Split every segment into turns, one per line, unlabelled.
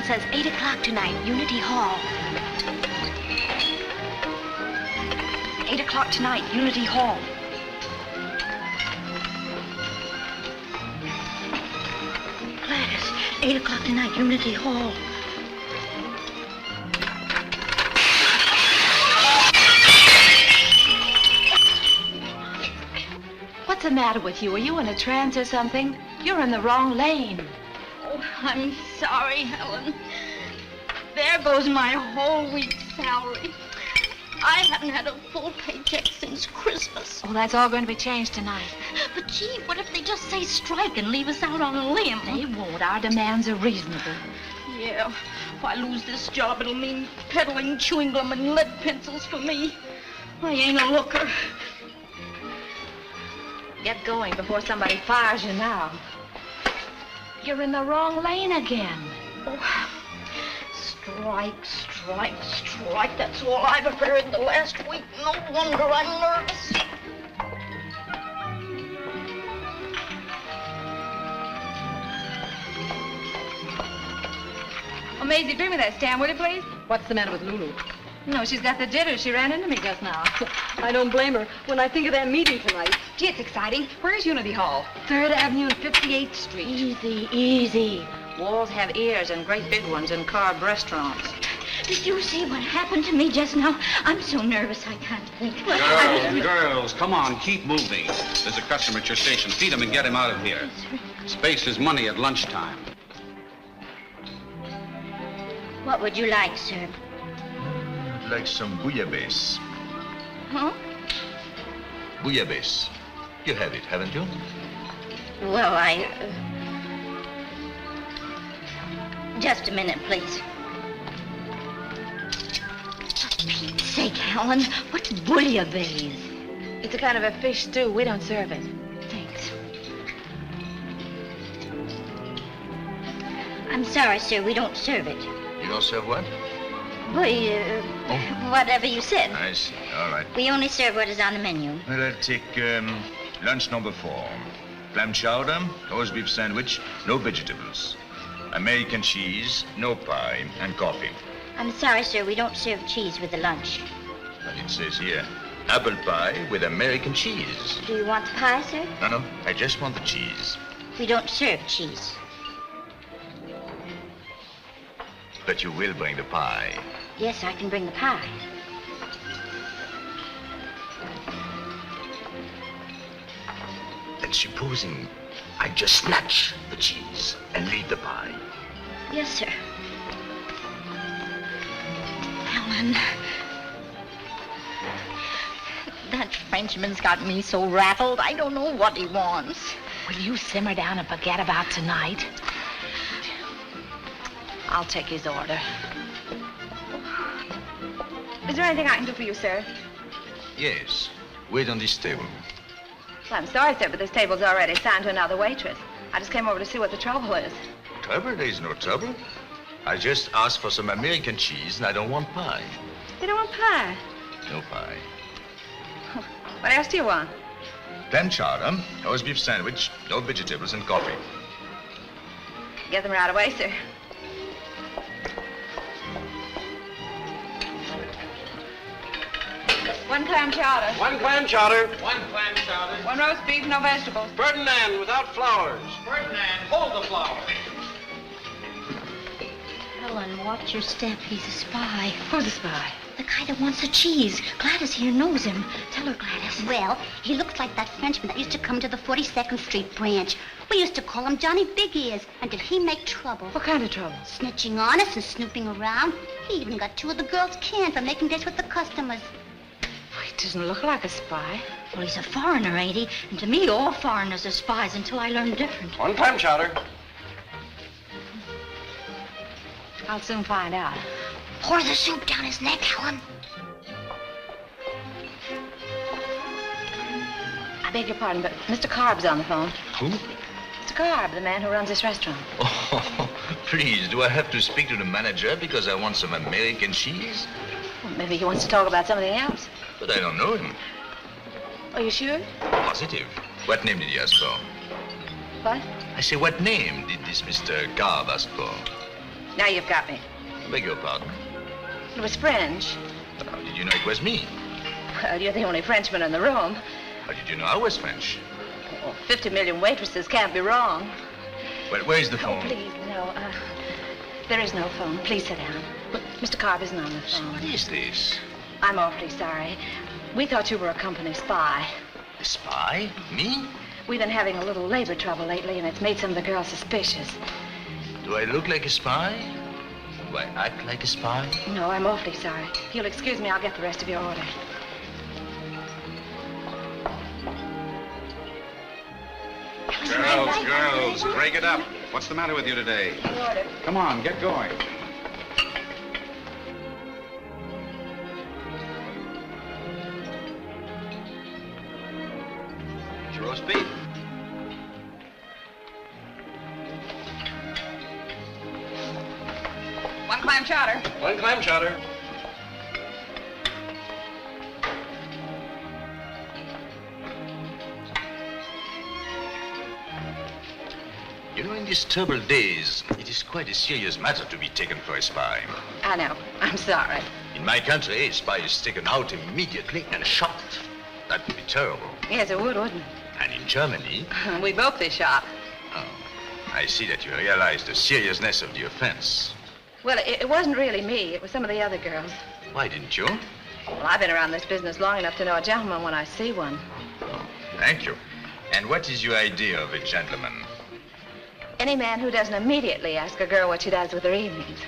says 8 o'clock tonight, Unity Hall. 8 o'clock tonight, Unity Hall. Gladys, 8 o'clock tonight, Unity Hall.
What's the matter with you? Are you in a trance or something? You're in the wrong lane.
Oh, I'm sorry, Helen. There goes my whole week's salary. I haven't had a full paycheck since Christmas.
Oh, that's all going to be changed tonight.
But gee, what if they just say strike and leave us out on a limb?
They won't. Our demands are reasonable.
Yeah, if I lose this job, it'll mean peddling chewing gum and lead pencils for me. I ain't a looker.
Get going before somebody fires you now. You're in the wrong lane again.
Oh, strike, strike, strike. That's all I've heard in the last week. No wonder I'm nervous.
Oh, Maisie, bring me that stand, will you, please?
What's the matter with Lulu?
No, she's got the jitters. She ran into me just now.
I don't blame her. When I think of that meeting tonight.
Gee, it's exciting. Where's Unity Hall?
3rd Avenue and 58th Street.
Easy, easy. Walls have ears and great big ones in carved restaurants.
Did you see what happened to me just now? I'm so nervous I can't think.
Girls, come on, keep moving. There's a customer at your station. Feed him and get him out of here. Space is money at lunchtime.
What would you like, sir?
I'd like some bouillabaisse.
Huh?
Bouillabaisse. You have it, haven't you?
Well, Just a minute, please. For Pete's sake, Helen, what's bouillabaisse?
It's a kind of a fish stew. We don't serve it.
Thanks. I'm sorry, sir, we don't serve it.
You don't serve what?
Whatever you said.
I see. All right.
We only serve what is on the menu.
Well, I'll take lunch number 4. Clam chowder, roast beef sandwich, no vegetables. American cheese, no pie, and coffee.
I'm sorry, sir, we don't serve cheese with the lunch.
But it says here, apple pie with American cheese.
Do you want the pie, sir?
No, I just want the cheese.
We don't serve cheese.
But you will bring the pie.
Yes, I can bring the pie.
And supposing I just snatch the cheese and leave the pie.
Yes, sir. Helen. That Frenchman's got me so rattled, I don't know what he wants.
Will you simmer down and forget about tonight? I'll take his order. Is there anything I can do for you, sir?
Yes. Wait on this table.
Well, I'm sorry, sir, but this table's already assigned to another waitress. I just came over to see what the trouble is.
Trouble? There is no trouble. I just asked for some American cheese and I don't want pie.
You don't want pie?
No pie.
What else do you want?
Clam chowder, roast beef sandwich, no vegetables, and coffee.
Get them right away, sir. One clam chowder.
One clam chowder.
One clam chowder.
One roast beef, no vegetables.
Ferdinand without flowers.
Ferdinand, hold the flour.
Helen, watch your step. He's a spy.
Who's a spy?
The guy that wants the cheese. Gladys here knows him. Tell her, Gladys.
Well, he looks like that Frenchman that used to come to the 42nd Street branch. We used to call him Johnny Big Ears. And did he make trouble?
What kind of trouble?
Snitching on us and snooping around. He even got 2 of the girls canned for making dates with the customers.
He doesn't look like a spy.
Well, he's a foreigner, ain't he? And to me, all foreigners are spies until I learn different.
One clam chowder.
I'll soon find out.
Pour the soup down his neck, Helen.
I beg your pardon, but Mr. Carb's on the phone.
Who?
Mr. Carb, the man who runs this restaurant.
Oh, please, do I have to speak to the manager because I want some American cheese?
Well, maybe he wants to talk about something else.
But I don't know him.
Are you sure?
Positive. What name did he ask for?
What?
I say, what name did this Mr. Carb ask for?
Now you've got me.
I beg your pardon.
It was French.
But how did you know it was me?
Well, you're the only Frenchman in the room.
How did you know I was French?
Well, 50 million waitresses can't be wrong.
Well, where's the
Oh,
phone?
please, no. There is no phone. Please sit down. Mr. Cobb isn't on the phone.
What is this?
I'm awfully sorry. We thought you were a company spy.
A spy? Me?
We've been having a little labor trouble lately, and it's made some of the girls suspicious.
Do I look like a spy? Do I act like a spy?
No, I'm awfully sorry. If you'll excuse me, I'll get the rest of your order.
Girls, break it up. What's the matter with you today? Come on, get going.
It's roast beef.
One clam chowder.
One clam chowder.
You know, in these terrible days, it is quite a serious matter to be taken for a spy.
I know. I'm sorry.
In my country, a spy is taken out immediately and shot. That would be terrible.
Yes, it would, wouldn't
And in Germany,
it? We'd both be shot.
oh, I see that you realize the seriousness of the offense.
Well, it wasn't really me. It was some of the other girls.
Why didn't you?
Well, I've been around this business long enough to know a gentleman when I see one.
Oh, thank you. And what is your idea of a gentleman?
Any man who doesn't immediately ask a girl what she does with her evenings.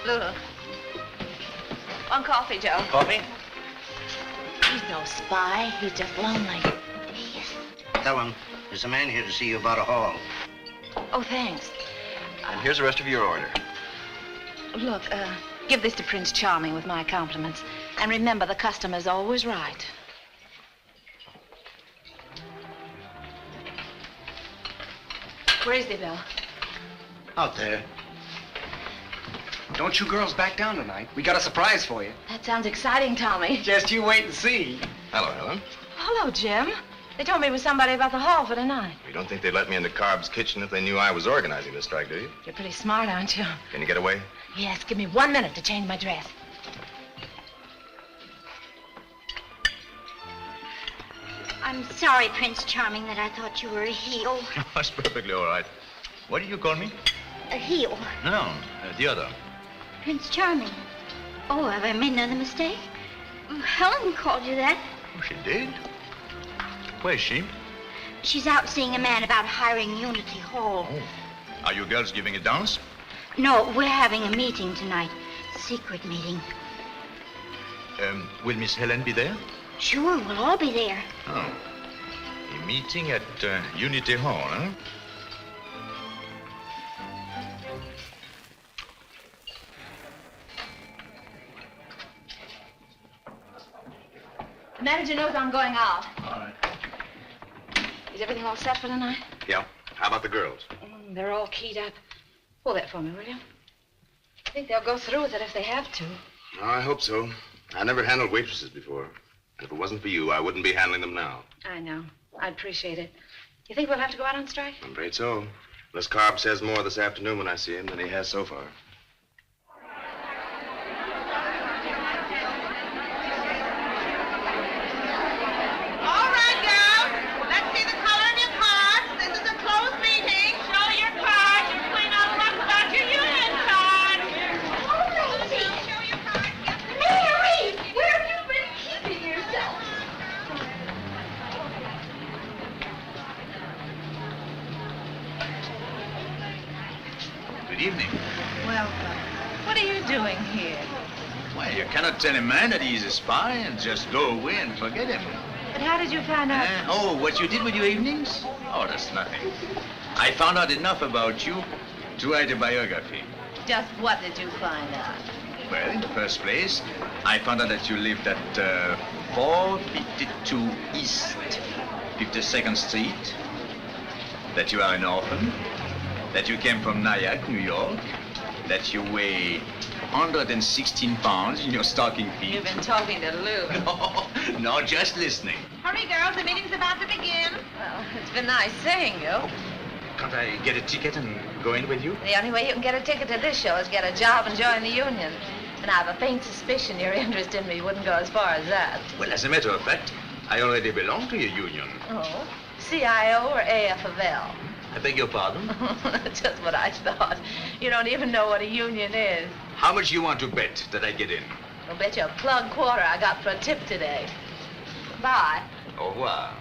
Lulu. One coffee, Joe.
Coffee?
He's no spy. He's just lonely.
Tell him there's a man here to see you about a hall.
Oh, thanks.
And here's the rest of your order.
Look, give this to Prince Charming with my compliments. And remember, the customer's always right. Where is the bill?
Out there. Don't you girls back down tonight. We got a surprise for you.
That sounds exciting, Tommy.
Just you wait and see.
Hello, Helen.
Hello, Jim. They told me it was somebody about the hall for tonight.
You don't think they'd let me into Cobb's kitchen if they knew I was organizing the strike, do you?
You're pretty smart, aren't you?
Can you get away?
Yes, give me 1 minute to change my dress.
I'm sorry, Prince Charming, that I thought you were a heel.
That's perfectly all right. What did you call me?
A heel.
No, the other.
Prince Charming. Oh, have I made another mistake? Helen called you that.
Oh, she did? Where's she?
She's out seeing a man about hiring Unity Hall.
Oh. Are you girls giving a dance?
No, we're having a meeting tonight. Secret meeting.
Will Miss Helen be there?
Sure, we'll all be there.
Oh. A meeting at Unity Hall, huh?
The manager knows I'm going out.
All right.
Is everything all set for tonight?
Yeah. How about the girls?
They're all keyed up. Pull that for me, will you? I think they'll go through with it if they have to.
Oh, I hope so. I never handled waitresses before. And if it wasn't for you, I wouldn't be handling them now.
I know. I'd appreciate it. You think we'll have to go out on strike?
I'm afraid so. Unless Carb says more this afternoon when I see him than he has so far.
All right, girls. Let's see the color of your cards. This is a closed meeting. Show your cards. You're putting on what's about your union card. Show your cards.
Mary, where have you been keeping yourself?
Good evening.
Welcome. What are you doing here?
Well, you cannot tell a man that he's a spy and just go away and forget him.
But how did you find out?
Oh, what you did with your evenings? Oh, that's nothing. I found out enough about you to write a biography.
Just what did you find out?
Well, in the first place, I found out that you lived at 452 East 52nd Street, that you are an orphan, that you came from Nyack, New York, that you weigh 116 pounds in your stocking feet.
You've been talking to Lou.
No, just listening.
Hurry, girls. The meeting's about to begin.
Well, been nice seeing you.
Can't I get a ticket and go in with you?
The only way you can get a ticket to this show is get a job and join the union. And I have a faint suspicion your interest in me wouldn't go as far as that.
Well, as a matter of fact, I already belong to your union.
Oh? CIO or AFL?
I beg your pardon?
Just what I thought. You don't even know what a union is.
How much you want to bet that I get in?
I'll bet you a plug quarter I got for a tip today. Bye.
Au revoir.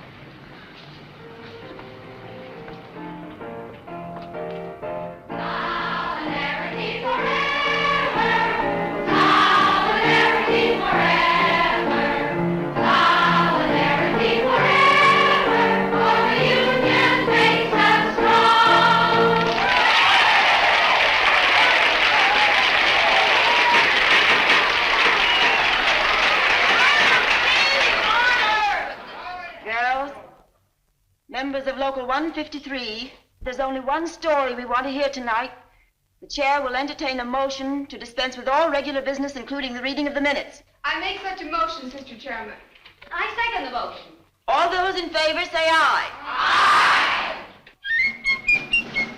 Members of Local 153, there's only one story we want to hear tonight. The chair will entertain a motion to dispense with all regular business, including the reading of the minutes.
I make such a motion, Mr. Chairman.
I second the motion.
All those in favor say aye.
Aye!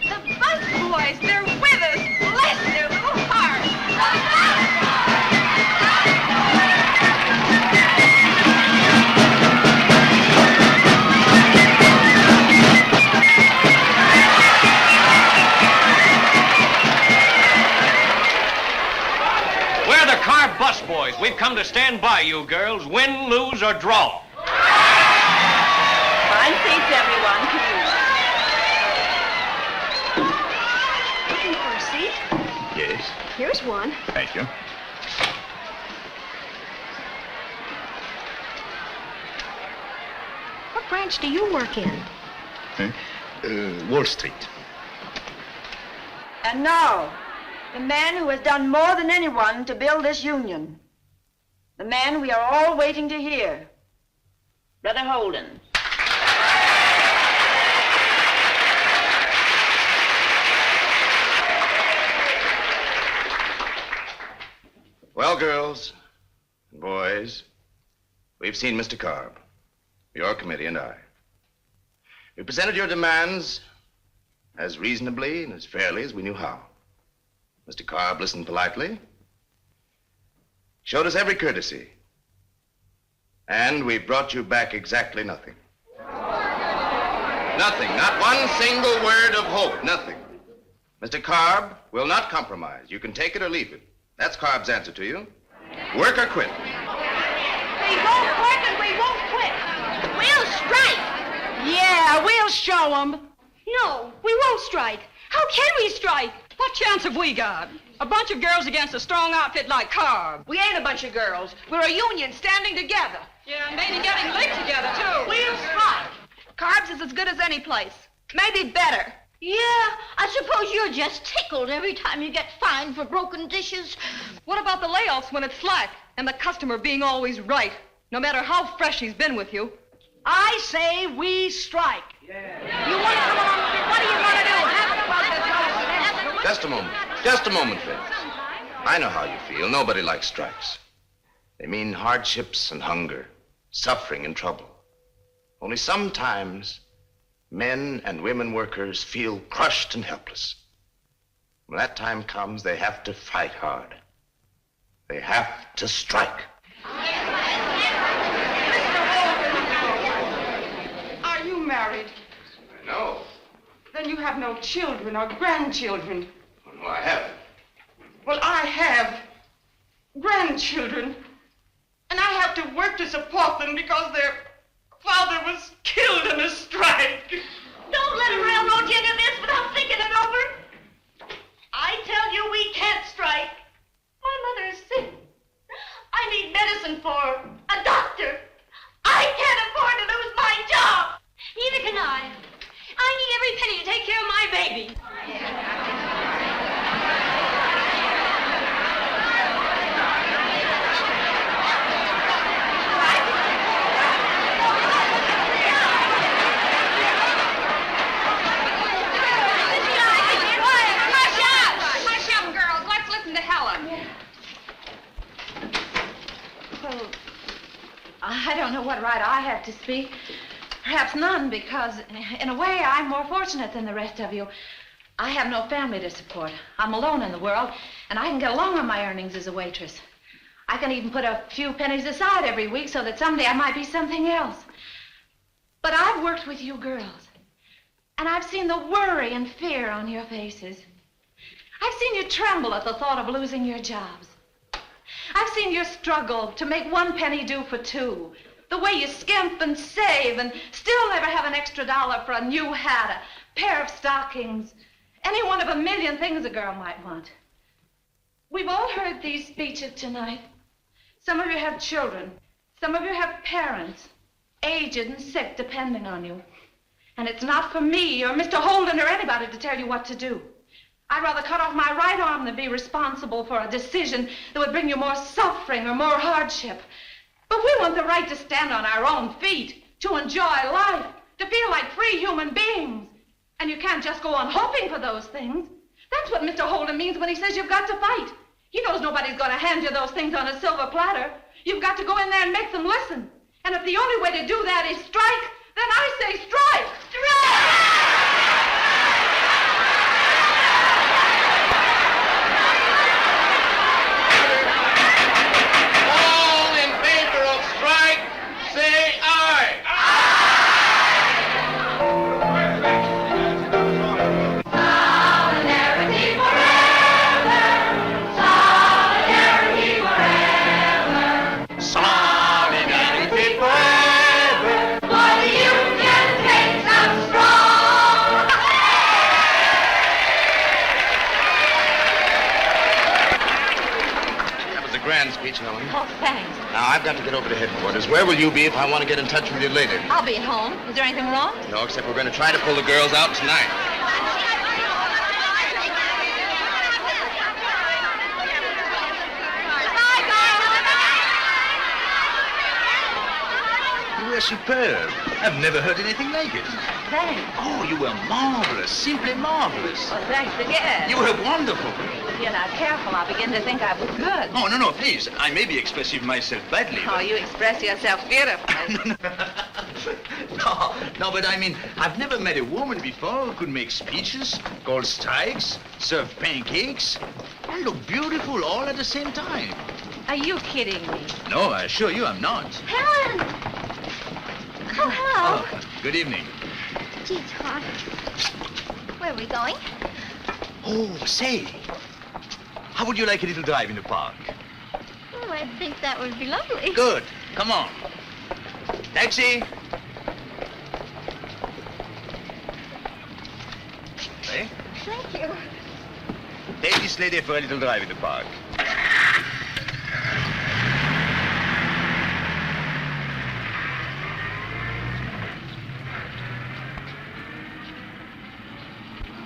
The bus boys, they're with us. Bless their little hearts.
Bus boys, we've come to stand by you girls, win, lose, or draw.
Find seats, everyone, please.
Looking for a seat?
Yes.
Here's one.
Thank you.
What branch do you work in?
Wall Street.
And now, the man who has done more than anyone to build this union. The man we are all waiting to hear. Brother Holden.
Well, girls and boys, we've seen Mr. Carb, your committee and I. We presented your demands as reasonably and as fairly as we knew how. Mr. Carb listened politely, showed us every courtesy, and we brought you back exactly nothing. Nothing, not one single word of hope, nothing. Mr. Carb will not compromise. You can take it or leave it. That's Carb's answer to you. Work or quit.
We won't work and we won't quit.
We'll strike.
Yeah, we'll show them.
No, we won't strike. How can we strike? What chance have we got? A bunch of girls against a strong outfit like Carb.
We ain't a bunch of girls. We're a union standing together.
Yeah, and maybe getting linked together, too.
We'll strike. Carb's is as good as any place. Maybe better.
Yeah, I suppose you're just tickled every time you get fined for broken dishes.
What about the layoffs when it's slack and the customer being always right, no matter how fresh he's been with you?
I say we strike. Yeah. You want to come along with me? What do you want to do? Have it about this house.
Just a moment. Just a moment, Fitz. I know how you feel. Nobody likes strikes. They mean hardships and hunger, suffering and trouble. Only sometimes men and women workers feel crushed and helpless. When that time comes, they have to fight hard. They have to strike.
Are you married?
No.
Then you have no children or grandchildren.
No, I haven't.
Well, I have grandchildren. And I have to work to support them because their father was killed in a strike.
Don't let him railroad you into this without thinking it over. I tell you we can't strike. My mother is sick. I need medicine for her. A doctor. I can't afford to lose my job. Neither can I. I need every penny to take care of my baby.
I don't know what right I have to speak. perhaps none, because in a way I'm more fortunate than the rest of you. I have no family to support. I'm alone in the world, and I can get along on my earnings as a waitress. I can even put a few pennies aside every week so that someday I might be something else. But I've worked with you girls, and I've seen the worry and fear on your faces. I've seen you tremble at the thought of losing your jobs. I've seen your struggle to make one penny do for two. The way you skimp and save and still never have an extra dollar for a new hat, a pair of stockings, any one of a million things a girl might want. We've all heard these speeches tonight. Some of you have children. Some of you have parents, aged and sick, depending on you. And it's not for me or Mr. Holden or anybody to tell you what to do. I'd rather cut off my right arm than be responsible for a decision that would bring you more suffering or more hardship. But we want the right to stand on our own feet, to enjoy life, to feel like free human beings. And you can't just go on hoping for those things. That's what Mr. Holden means when he says you've got to fight. He knows nobody's going to hand you those things on a silver platter. You've got to go in there and make them listen. And if the only way to do that is strike, then I say strike! Strike!
Speech, Helen.
Oh, thanks.
Now, I've got to get over to headquarters. Where will you be if I want to get in touch with you later?
I'll be at home. Is there anything wrong?
No, except we're going to try to pull the girls out tonight.
You were superb. I've never heard anything like it.
Thanks.
Oh, you were marvelous. Simply marvelous.
Well, thanks again.
You were wonderful.
If you're not careful, I'll begin to think I was good.
Oh, no, please. I may be expressing myself badly.
Oh, you express yourself beautifully.
No, but I mean, I've never met a woman before who could make speeches, call strikes, serve pancakes, and look beautiful all at the same time.
Are you kidding me?
No, I assure you I'm not.
Helen! Oh, hello.
Oh, good evening.
Gee, it's hot. Where are we going?
Oh, say, how would you like a little drive in the park?
Oh, I think that would be lovely.
Good. Come on. Taxi. Hey?
Thank you.
Take this lady for a little drive in the park.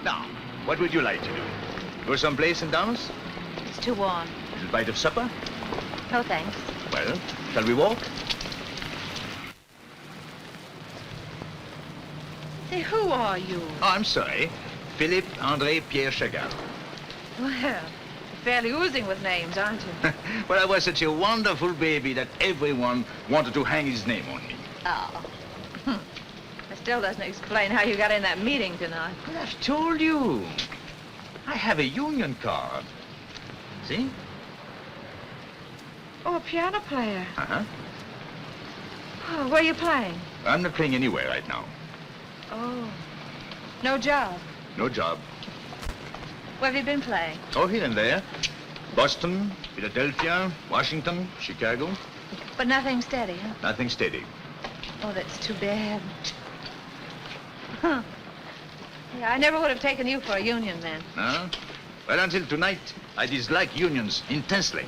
Now, what would you like to do? Go someplace and dance?
It's too warm.
A little bite of supper?
No, thanks.
Well, shall we walk?
Say, who are you?
Oh, I'm sorry. Philippe André Pierre Chagall.
Well, you're fairly oozing with names, aren't you?
Well, I was such a wonderful baby that everyone wanted to hang his name on me.
Oh. That still doesn't explain how you got in that meeting tonight.
Well, I've told you. I have a union card. See?
Oh, a piano player.
Uh-huh.
Oh, where are you playing?
I'm not playing anywhere right now.
Oh. No job.
No job.
Where have you been playing?
Oh, here and there. Boston, Philadelphia, Washington, Chicago.
But nothing steady, huh?
Nothing steady.
Oh, that's too bad. Huh. Yeah, I never would have taken you for a union man.
No? Well, until tonight, I dislike unions intensely.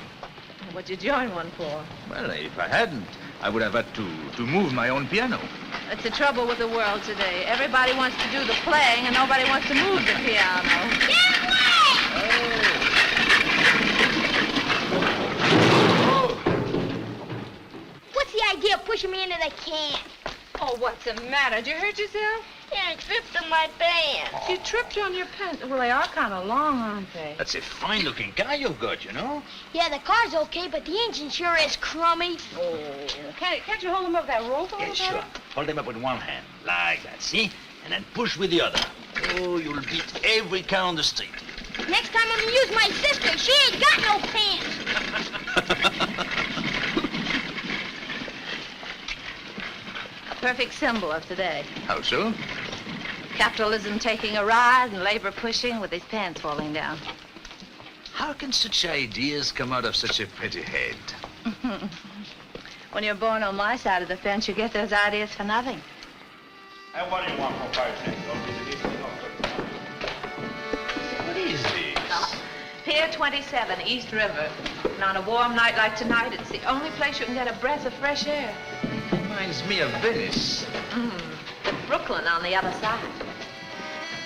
What'd you join one for?
Well, if I hadn't, I would have had to move my own piano.
That's the trouble with the world today. Everybody wants to do the playing and nobody wants to move the piano.
Get away!
Oh.
What's the idea of pushing me into the can?
Oh, what's the matter? Did you hurt yourself?
Yeah, I tripped on my pants.
You tripped on your pants. Well, they are kind of long, aren't they?
That's a fine-looking car you've got, you know.
Yeah, the car's okay, but the engine sure is crummy.
Oh, can't you hold them up that rope a little
Yes, sure. Hold them up with one hand, like that, see? And then push with the other. Oh, you'll beat every car on the street.
Next time I'm gonna use my sister. She ain't got no pants.
A perfect symbol of today.
How so?
Capitalism taking a ride and labor pushing with his pants falling down.
How can such ideas come out of such a pretty head?
When you're born on my side of the fence, you get those ideas for nothing.
And what do you want for 5 cents?
What is this?
Pier 27, East River. And on a warm night like tonight, it's the only place you can get a breath of fresh air.
Reminds me of Venice.
The Brooklyn on the other side.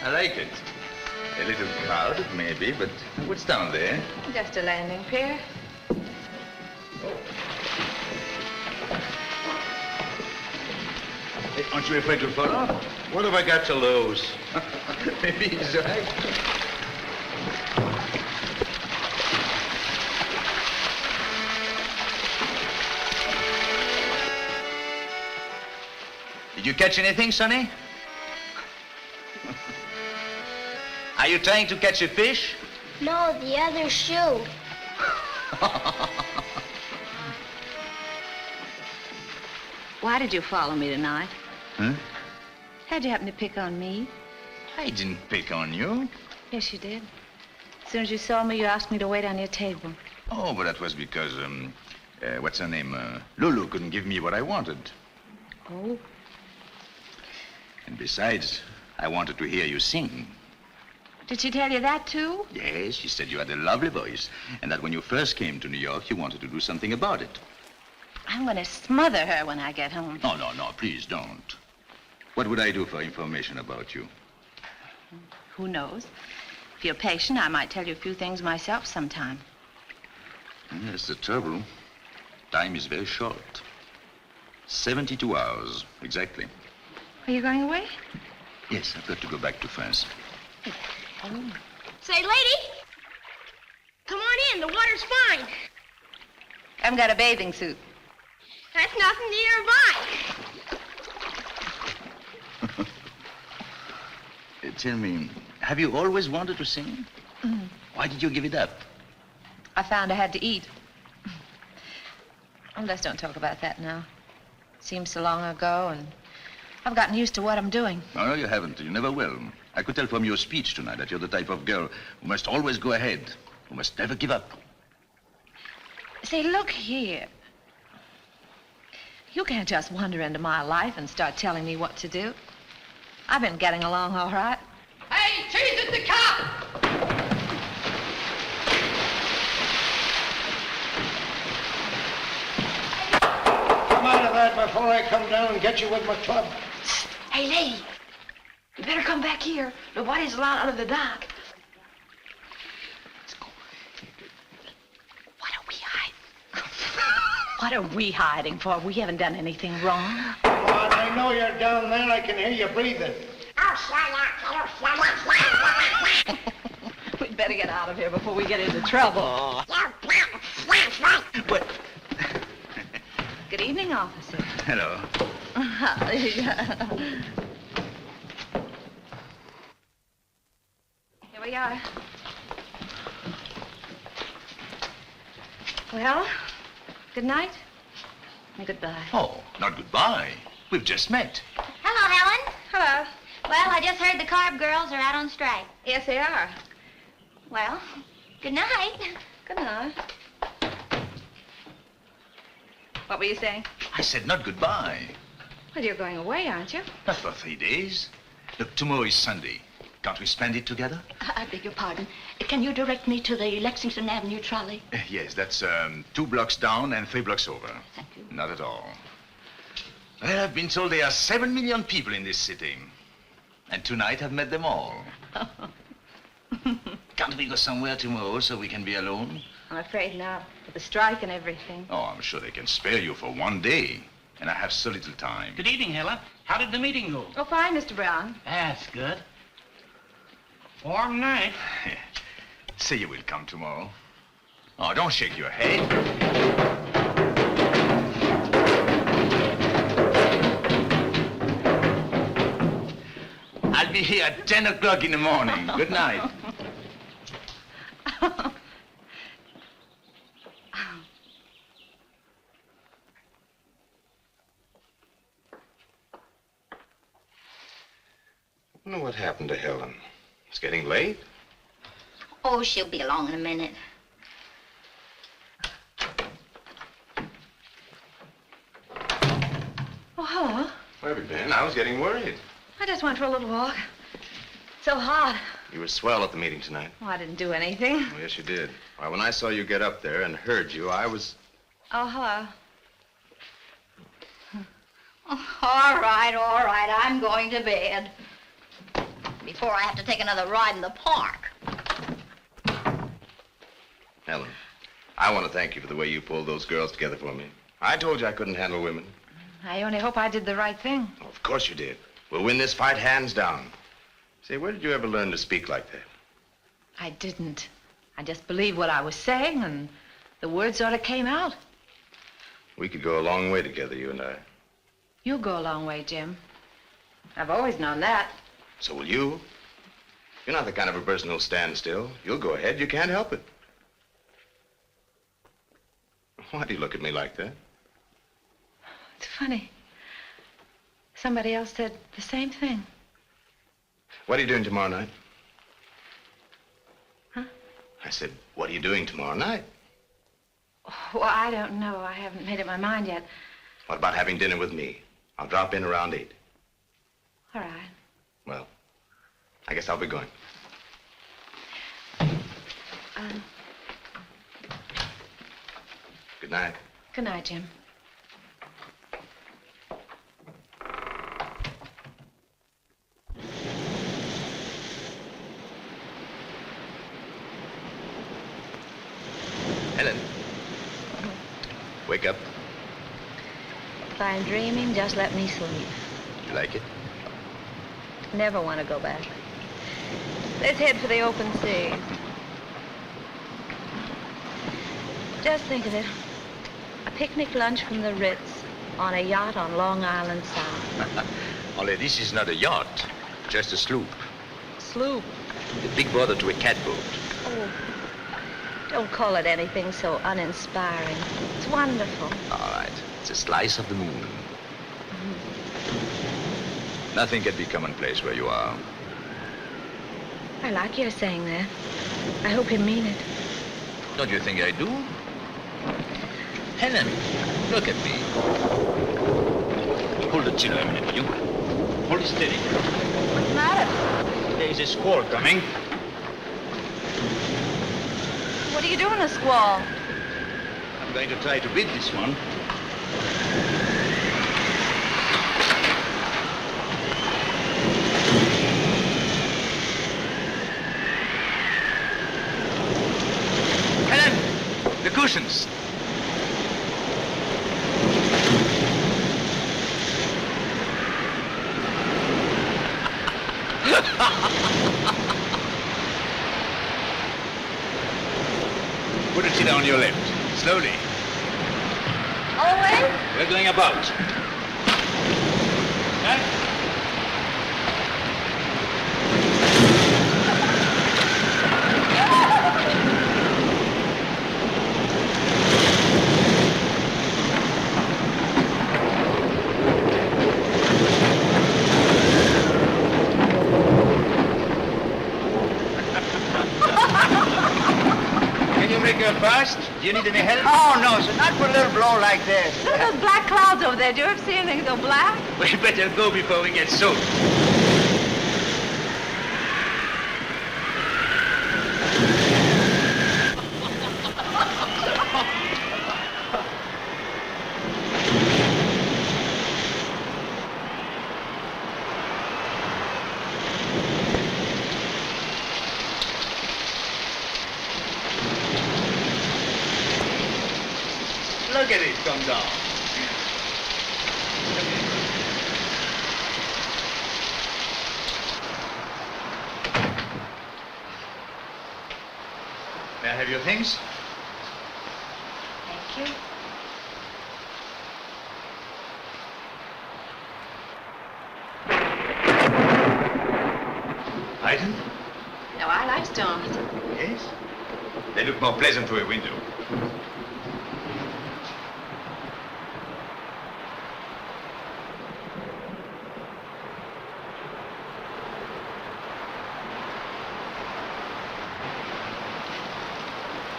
I like it. A little crowded, maybe, but what's down there?
Just a landing pier.
Hey, aren't you afraid to fall off?
What have I got to lose?
Maybe he's right. Did you catch anything, Sonny? Are you trying to catch a fish?
No, the other shoe.
Why did you follow me tonight?
Huh?
How'd you happen to pick on me?
I didn't pick on you.
Yes, you did. As soon as you saw me, you asked me to wait on your table.
Oh, but that was because, what's her name? Lulu couldn't give me what I wanted.
Oh?
And besides, I wanted to hear you sing.
Did she tell you that, too?
Yes, she said you had a lovely voice, and that when you first came to New York, you wanted to do something about it.
I'm going to smother her when I get home.
No, please don't. What would I do for information about you?
Who knows? If you're patient, I might tell you a few things myself sometime.
That's the trouble. Time is very short. 72 hours, exactly.
Are you going away?
Yes, I've got to go back to France.
Oh.
Say, lady, come on in. The water's fine.
I haven't got a bathing suit.
That's nothing, neither have I.
Tell me, have you always wanted to sing? Why did you give it up?
I found I had to eat. Oh, let's don't talk about that now. It seems so long ago, and I've gotten used to what I'm doing.
No, you haven't. You never will. I could tell from your speech tonight that you're the type of girl who must always go ahead, who must never give up.
Say, look here. You can't just wander into my life and start telling me what to do. I've been getting along all right.
Hey, cheese at the cop!
Come out of that before I come down and get you with my club.
Hey, lady, you better come back here. Nobody's allowed out of the dock.
What are we hiding for? We haven't done anything wrong.
Come on, I know you're down there. I can hear you breathing.
We'd better get out of here before we get into trouble.
What?
Good evening, officer.
Hello.
Here we are. Well, good night and goodbye.
Oh, not goodbye. We've just met.
Hello, Helen.
Hello.
Well, I just heard the carb girls are out on strike.
Yes, they are.
Well, good night.
Good night. What were you saying?
I said not goodbye.
Well, you're going away, aren't you?
Not for 3 days. Look, tomorrow is Sunday. Can't we spend it together?
I beg your pardon. Can you direct me to the Lexington Avenue trolley?
Yes, that's 2 blocks down and 3 blocks over.
Thank you.
Not at all. Well, I've been told there are 7 million people in this city. And tonight I've met them all. Can't we go somewhere tomorrow so we can be alone?
I'm afraid not. With the strike and everything.
Oh, I'm sure they can spare you for 1 day. and I have so little time.
Good evening, Helen. How did the meeting go?
Oh, fine, Mr. Brown.
That's good. Warm night.
Say you will come tomorrow. Oh, don't shake your head. I'll be here at 10 o'clock in the morning. Good night.
I wonder what happened to Helen. It's getting late.
Oh, she'll be along in a minute.
Oh, hello.
Where have you been? I was getting worried.
I just went for a little walk. So hot.
You were swell at the meeting tonight.
Oh, I didn't do anything.
Oh, yes, you did. Why, when I saw you get up there and heard you, I was...
Oh, hello.
All right. I'm going to bed. Before I have to take another ride in the park.
Helen, I want to thank you for the way you pulled those girls together for me. I told you I couldn't handle women.
I only hope I did the right thing.
Oh, of course you did. We'll win this fight hands down. Say, where did you ever learn to speak like that?
I didn't. I just believed what I was saying, and the words sort of came out.
We could go a long way together, you and I.
You'll go a long way, Jim. I've always known that.
So will you. You're not the kind of a person who'll stand still. You'll go ahead. You can't help it. Why do you look at me like that?
It's funny. Somebody else said the same thing.
What are you doing tomorrow night?
Huh?
I said, what are you doing tomorrow night?
Well, I don't know. I haven't made up my mind yet.
What about having dinner with me? I'll drop in around 8.
All right.
Well, I guess I'll be going. Good night.
Good night, Jim.
Helen. Wake up.
If I'm dreaming, just let me sleep.
You like it?
Never want to go back. Let's head for the open sea. Just think of it. A picnic lunch from the Ritz on a yacht on Long Island Sound.
Only this is not a yacht, just a sloop.
Sloop.
The big brother to a catboat.
Oh, don't call it anything so uninspiring. It's wonderful.
All right, it's a slice of the moon. Nothing can be commonplace where you are.
I like your saying that. I hope you mean it.
Don't you think I do? Helen, look at me. Hold the tiller a minute, will you? Hold it steady.
What's the matter?
There's a squall coming.
What are you doing, a squall?
I'm going to try to beat this one. Helen, the cushions. Put a tiller on your left. Slowly.
Always?
We're going about. Huh? Can you make her fast? Do you need any help?
Oh, no, sir. Not for a little blow like this.
Look at those black clouds over there. Do you ever see anything so black?
We better go before we get soaked. Look at it come down. May I have your things?
Thank you.
Item?
No, I like stones.
Yes? They look more pleasant through a window.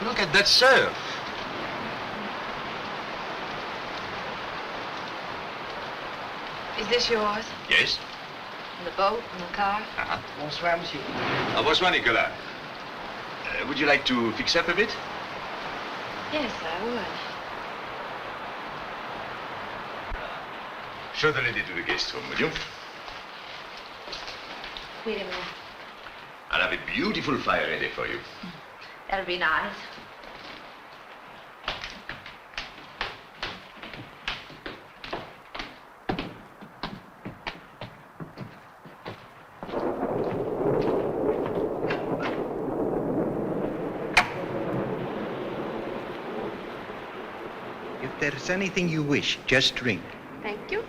Look at that surf.
Is this yours?
Yes?
And the boat and the car?
Uh-huh.
Bonsoir, monsieur.
Bonsoir, Nicolas. Would you like to fix up a bit?
Yes, I would.
Show the lady to the guest room, will you?
Wait a minute.
I'll have a beautiful fire ready for you.
That'll be nice.
If there's anything you wish, just ring.
Thank you.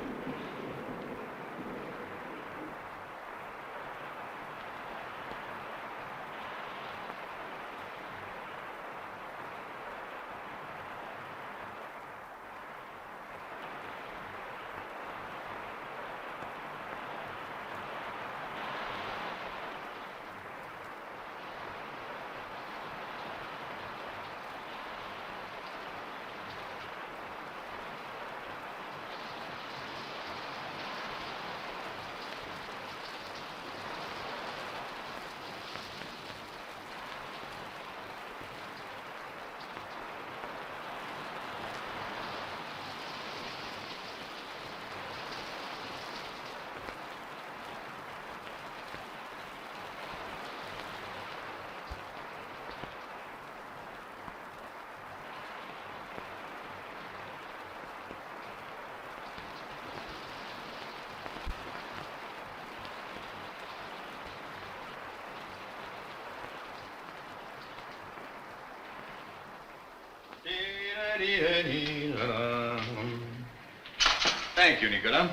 Thank you, Nicolas.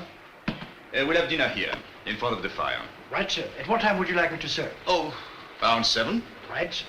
We'll have dinner here, in front of the fire.
Right, sir. At what time would you like me to serve?
Oh, around 7.
Right, sir.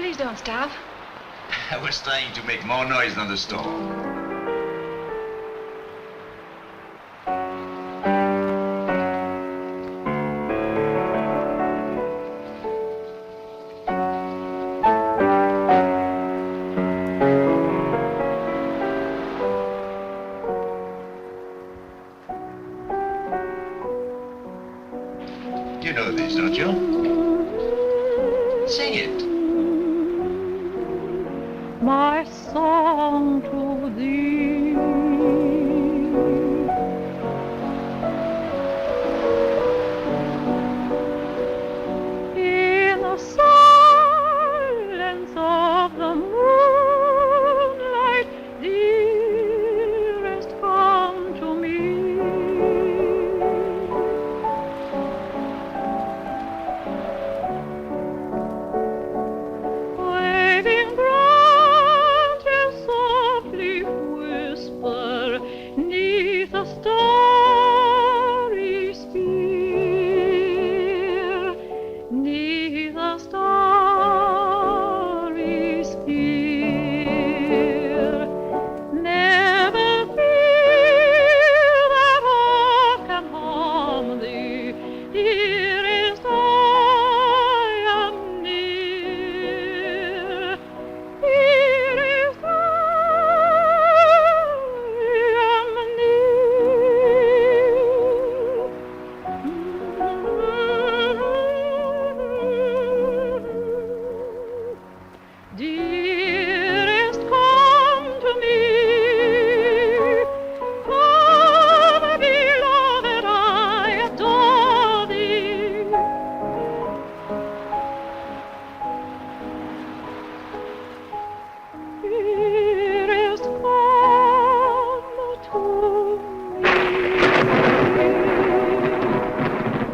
Please don't stop.
I was trying to make more noise than the storm. You know this, don't you? Sing it.
My song to thee. In the silence of the moonlight, dearest, come to me. Waving branches softly whisper 'neath a starry sphere, 'neath a starry sphere. Never fear that aught can harm thee, dearest, I am near. Dearest, I am near. Dearest, come to me. Come, beloved, I adore thee. Dearest, come to me.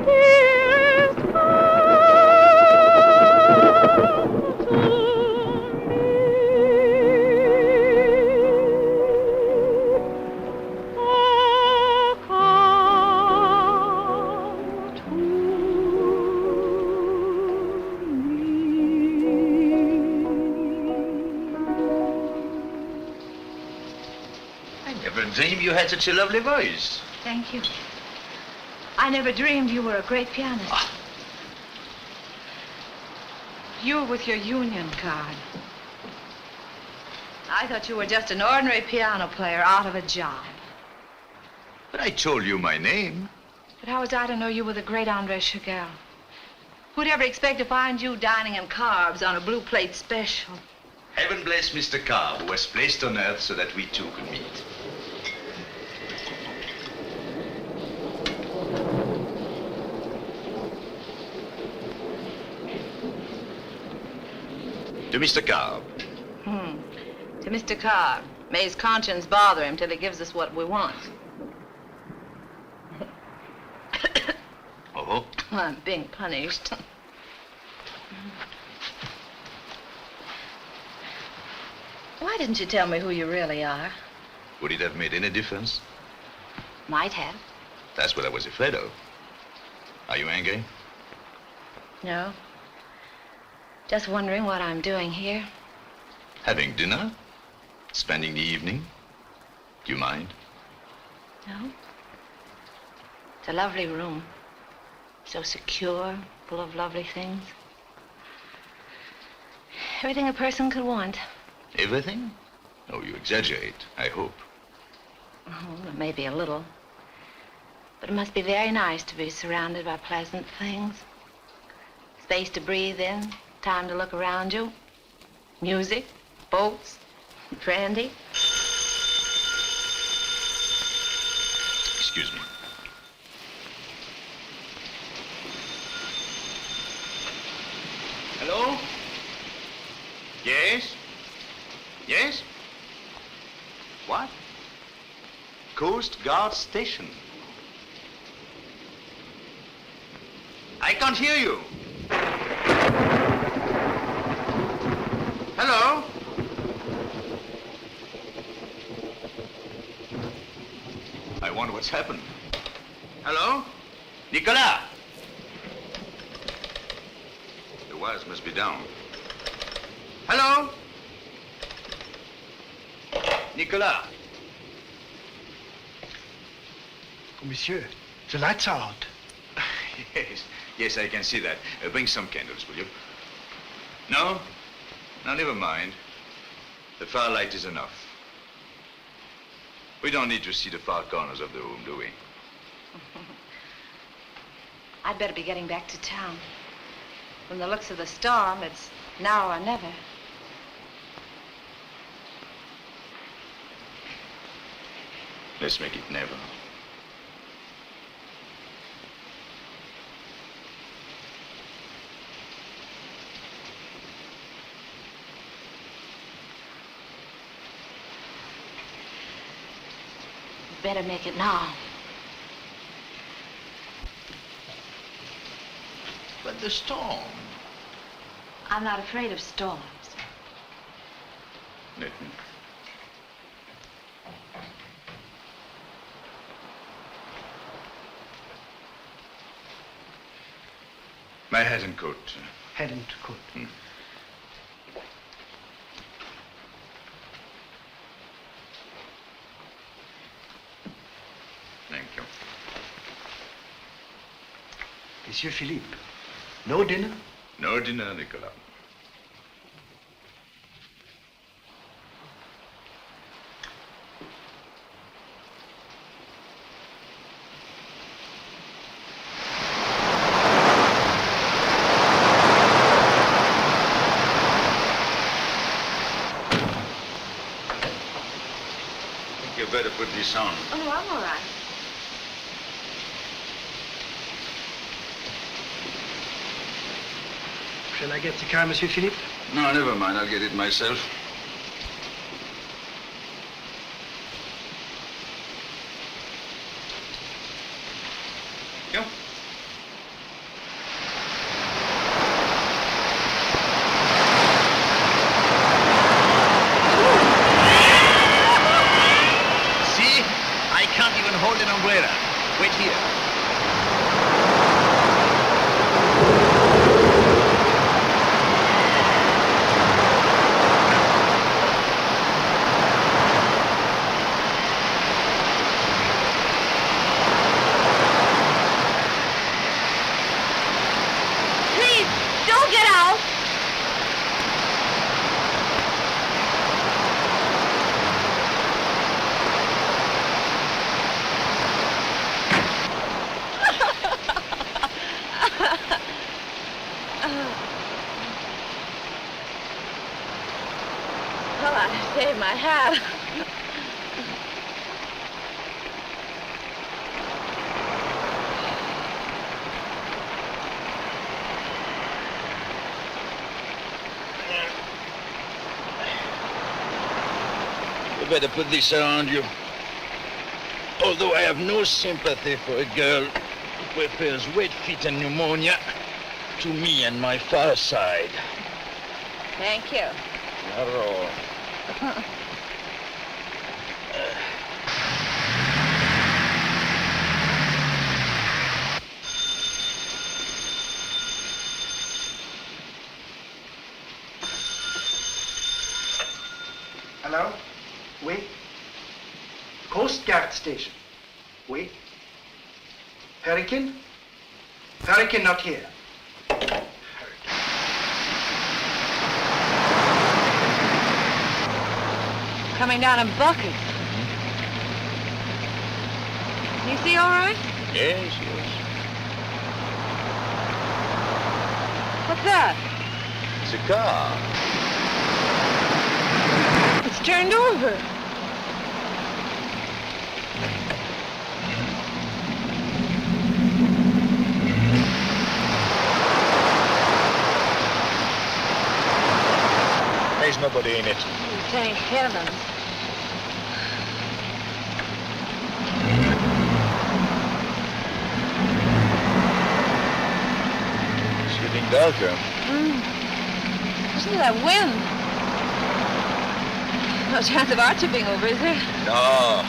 Dearest, come to me. Oh, come to
I never dreamed you had such a lovely voice.
Thank you. I never dreamed you were a great pianist. You with your union card. I thought you were just an ordinary piano player out of a job.
But I told you my name.
But how was I to know you were the great 𝙁𝙪𝙡𝙈? Who'd ever expect to find you dining in carbs on a blue plate special?
Heaven bless Mr. Cobb, who was placed on earth so that we two could meet. To Mr. Cobb.
To Mr. Carr. May his conscience bother him till he gives us what we want.
Oh?
I'm being punished. Why didn't you tell me who you really are?
Would it have made any difference?
Might have.
That's what I was afraid of. Are you angry?
No. Just wondering what I'm doing here.
Having dinner? Spending the evening? Do you mind?
No. It's a lovely room. So secure, full of lovely things. Everything a person could want.
Everything? Oh, you exaggerate, I hope.
Oh, maybe a little. But it must be very nice to be surrounded by pleasant things. Space to breathe in, time to look around you. Music, boats, brandy.
Excuse me. Hello? Yes? Yes? What? Coast Guard Station. I can't hear you. Hello? I wonder what's happened. Hello? Nicolas! The wires must be down.
Hello? Nicolas.
Oh, monsieur, the lights are out.
Yes, I can see that. Bring some candles, will you? No? No, never mind. The far light is enough. We don't need to see the far corners of the room, do we?
I'd better be getting back to town. From the looks of the storm, it's now or never.
Let's make it never.
Better make it now.
But the storm.
I'm not afraid of storms.
Let me. My hat and coat.
Hat and coat.
Thank you.
Monsieur Philippe, no dinner?
No dinner, Nicolas. You better put this on.
Oh, no, I'm all right.
Shall I get the car, Monsieur Philippe?
No, never mind. I'll get it myself. Go.
See? I can't even hold an umbrella. Wait here.
Please, don't get out.
Well, I saved my hat.
You better put this around you. Although I have no sympathy for a girl who prefers wet feet and pneumonia to me and my far side.
Thank you.
Not at all.
Hello? Oui? Coast Guard Station. Oui? Hurricane? Hurricane not here.
Coming down in buckets. You see all right?
Yes, yes.
What's that?
It's a car.
It's turned over.
There's nobody in it.
Thank heavens.
It's getting darker.
Listen to that wind. No chance of our tipping over, is there?
No.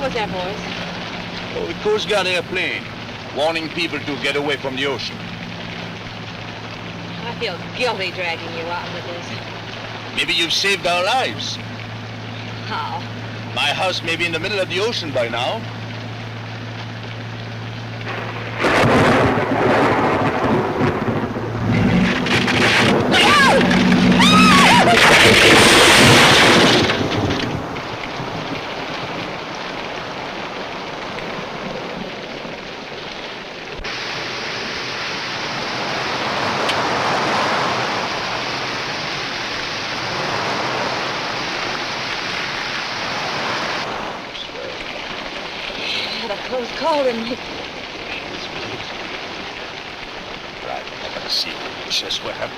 was that, boys?
Oh, the Coast Guard airplane, warning people to get away from the ocean.
I feel guilty dragging you out into this.
Maybe you've saved our lives.
How?
My house may be in the middle of the ocean by now.
Close call, didn't we?
Right, I gotta see. Just what happened.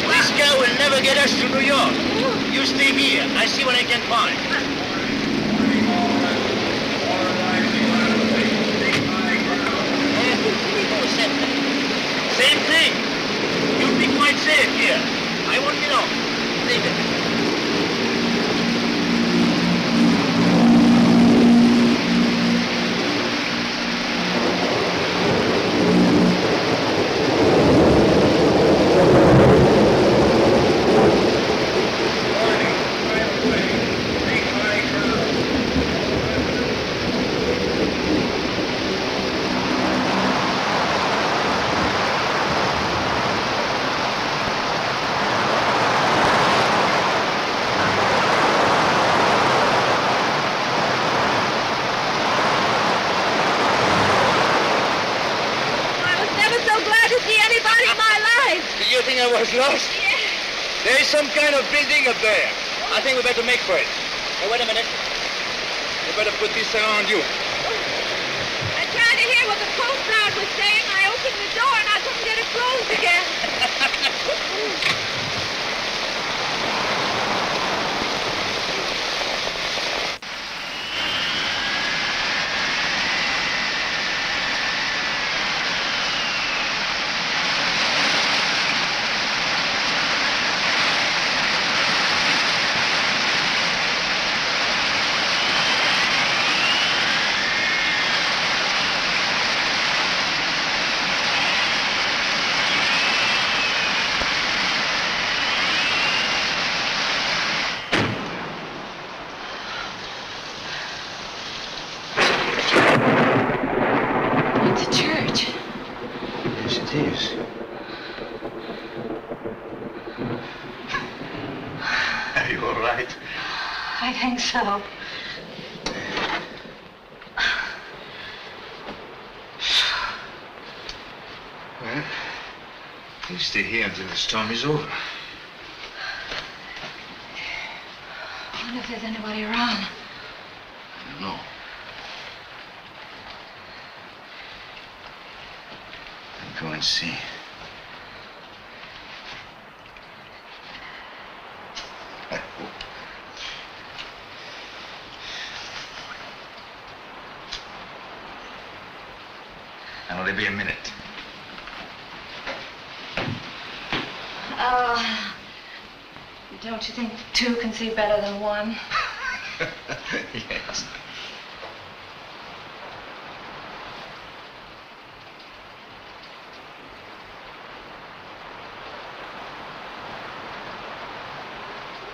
This girl will never get us to New York. You stay here. I see what I can find. Same thing. You'll be quite safe here. I won't get off. Leave it.
I was lost?
Yes.
There is some kind of building up there. I think we better make for it. Hey, wait a minute. We better put this around you.
I tried to hear what the Coast Guard was saying. I opened the door and I couldn't get it closed again.
I think so.
Well, you stay here until the storm is over.
I wonder if there's anybody around.
I don't know. I'll go and see. I'll only be a minute.
Don't you think two can see better than one?
Yes.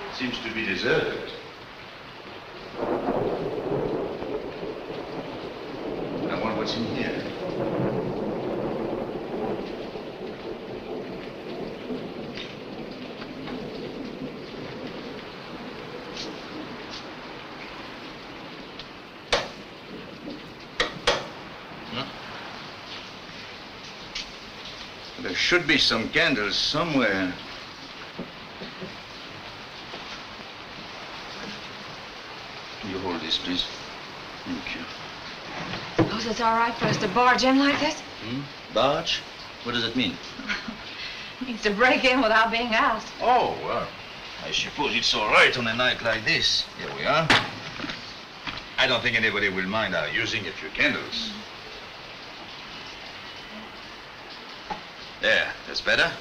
It seems to be deserted. I wonder what's in here. There should be some candles somewhere. You hold this, please. Thank you.
Suppose it's all right for us to barge in like this?
Barge? What does it mean?
It means to break in without being asked.
Oh, well,
I suppose it's all right on a night like this. Here we are. I don't think anybody will mind our using a few candles. There, that's better.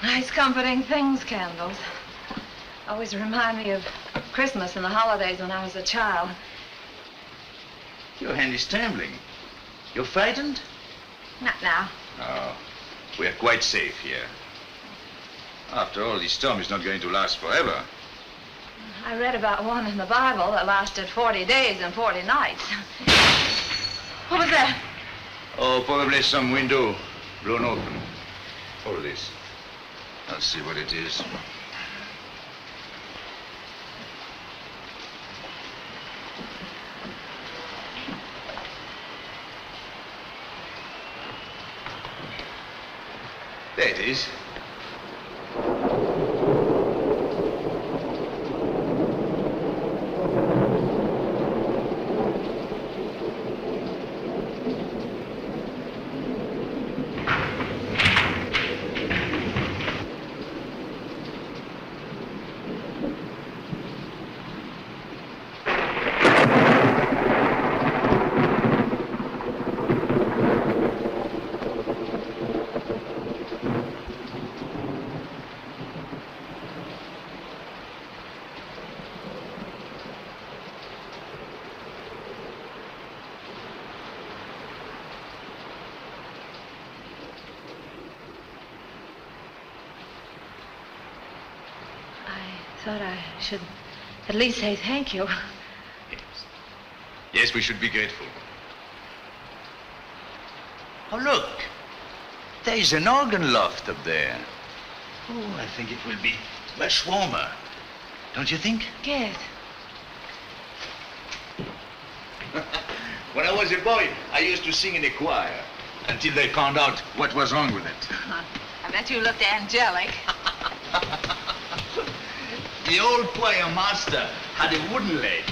Nice, comforting things, candles. Always remind me of Christmas and the holidays when I was a child.
Your hand is trembling. You're frightened?
Not now.
Oh, we're quite safe here. After all, this storm is not going to last forever.
I read about one in the Bible that lasted 40 days and 40 nights. What was that?
Oh, probably some window blown open. Hold this. I'll see what it is. There it is.
I thought I should at least say thank you.
Yes, we should be grateful. Oh, look. There is an organ loft up there. Oh, I think it will be much warmer. Don't you think?
Yes.
When I was a boy, I used to sing in a choir until they found out what was wrong with it.
I bet you looked angelic.
The old choir master had a wooden leg.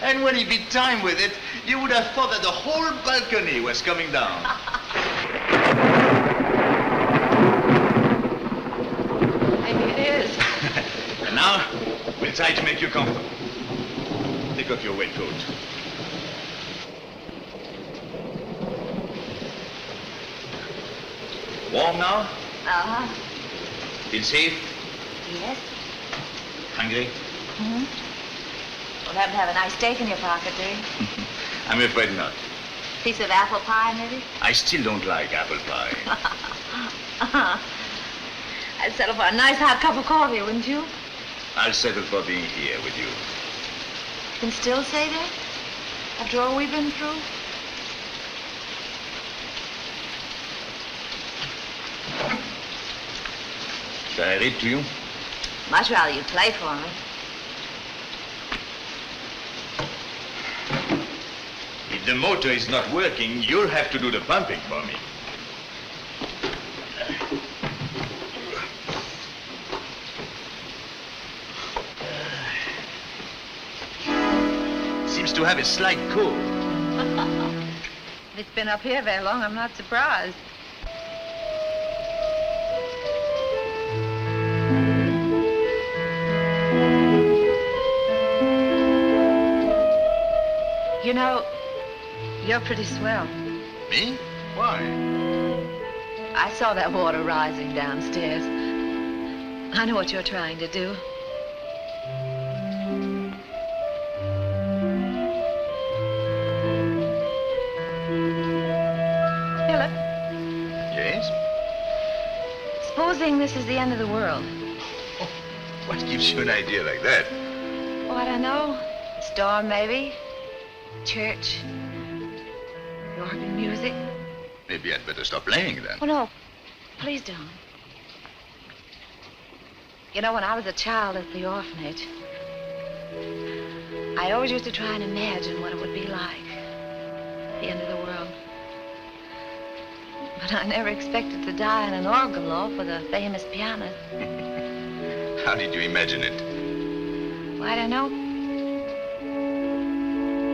And when he beat time with it, you would have thought that the whole balcony was coming down.
Maybe it is.
And now, we'll try to make you comfortable. Take off your wet coat. Warm now?
Uh-huh.
Feel safe?
Yes.
Hungry?
Mm-hmm. You'll have to have a nice steak in your pocket, do you?
I'm afraid not.
Piece of apple pie, maybe?
I still don't like apple pie.
I'd settle for a nice hot cup of coffee, wouldn't you?
I'll settle for being here with you.
You can still say that? After all we've been through?
Shall I read to you?
Much rather you play for me.
If the motor is not working, you'll have to do the pumping for me. Seems to have a slight cold.
If it's been up here very long, I'm not surprised. You know, you're pretty swell.
Me? Why?
I saw that water rising downstairs. I know what you're trying to do. Philip?
Yes?
Supposing this is the end of the world.
Oh, what gives you an idea like that?
Oh, I don't know. Storm, maybe. Church. The organ music.
Maybe I'd better stop playing then.
Oh, no. Please don't. You know, when I was a child at the orphanage, I always used to try and imagine what it would be like at the end of the world. But I never expected to die in an organ loft with a famous pianist.
How did you imagine it?
Well, I don't know.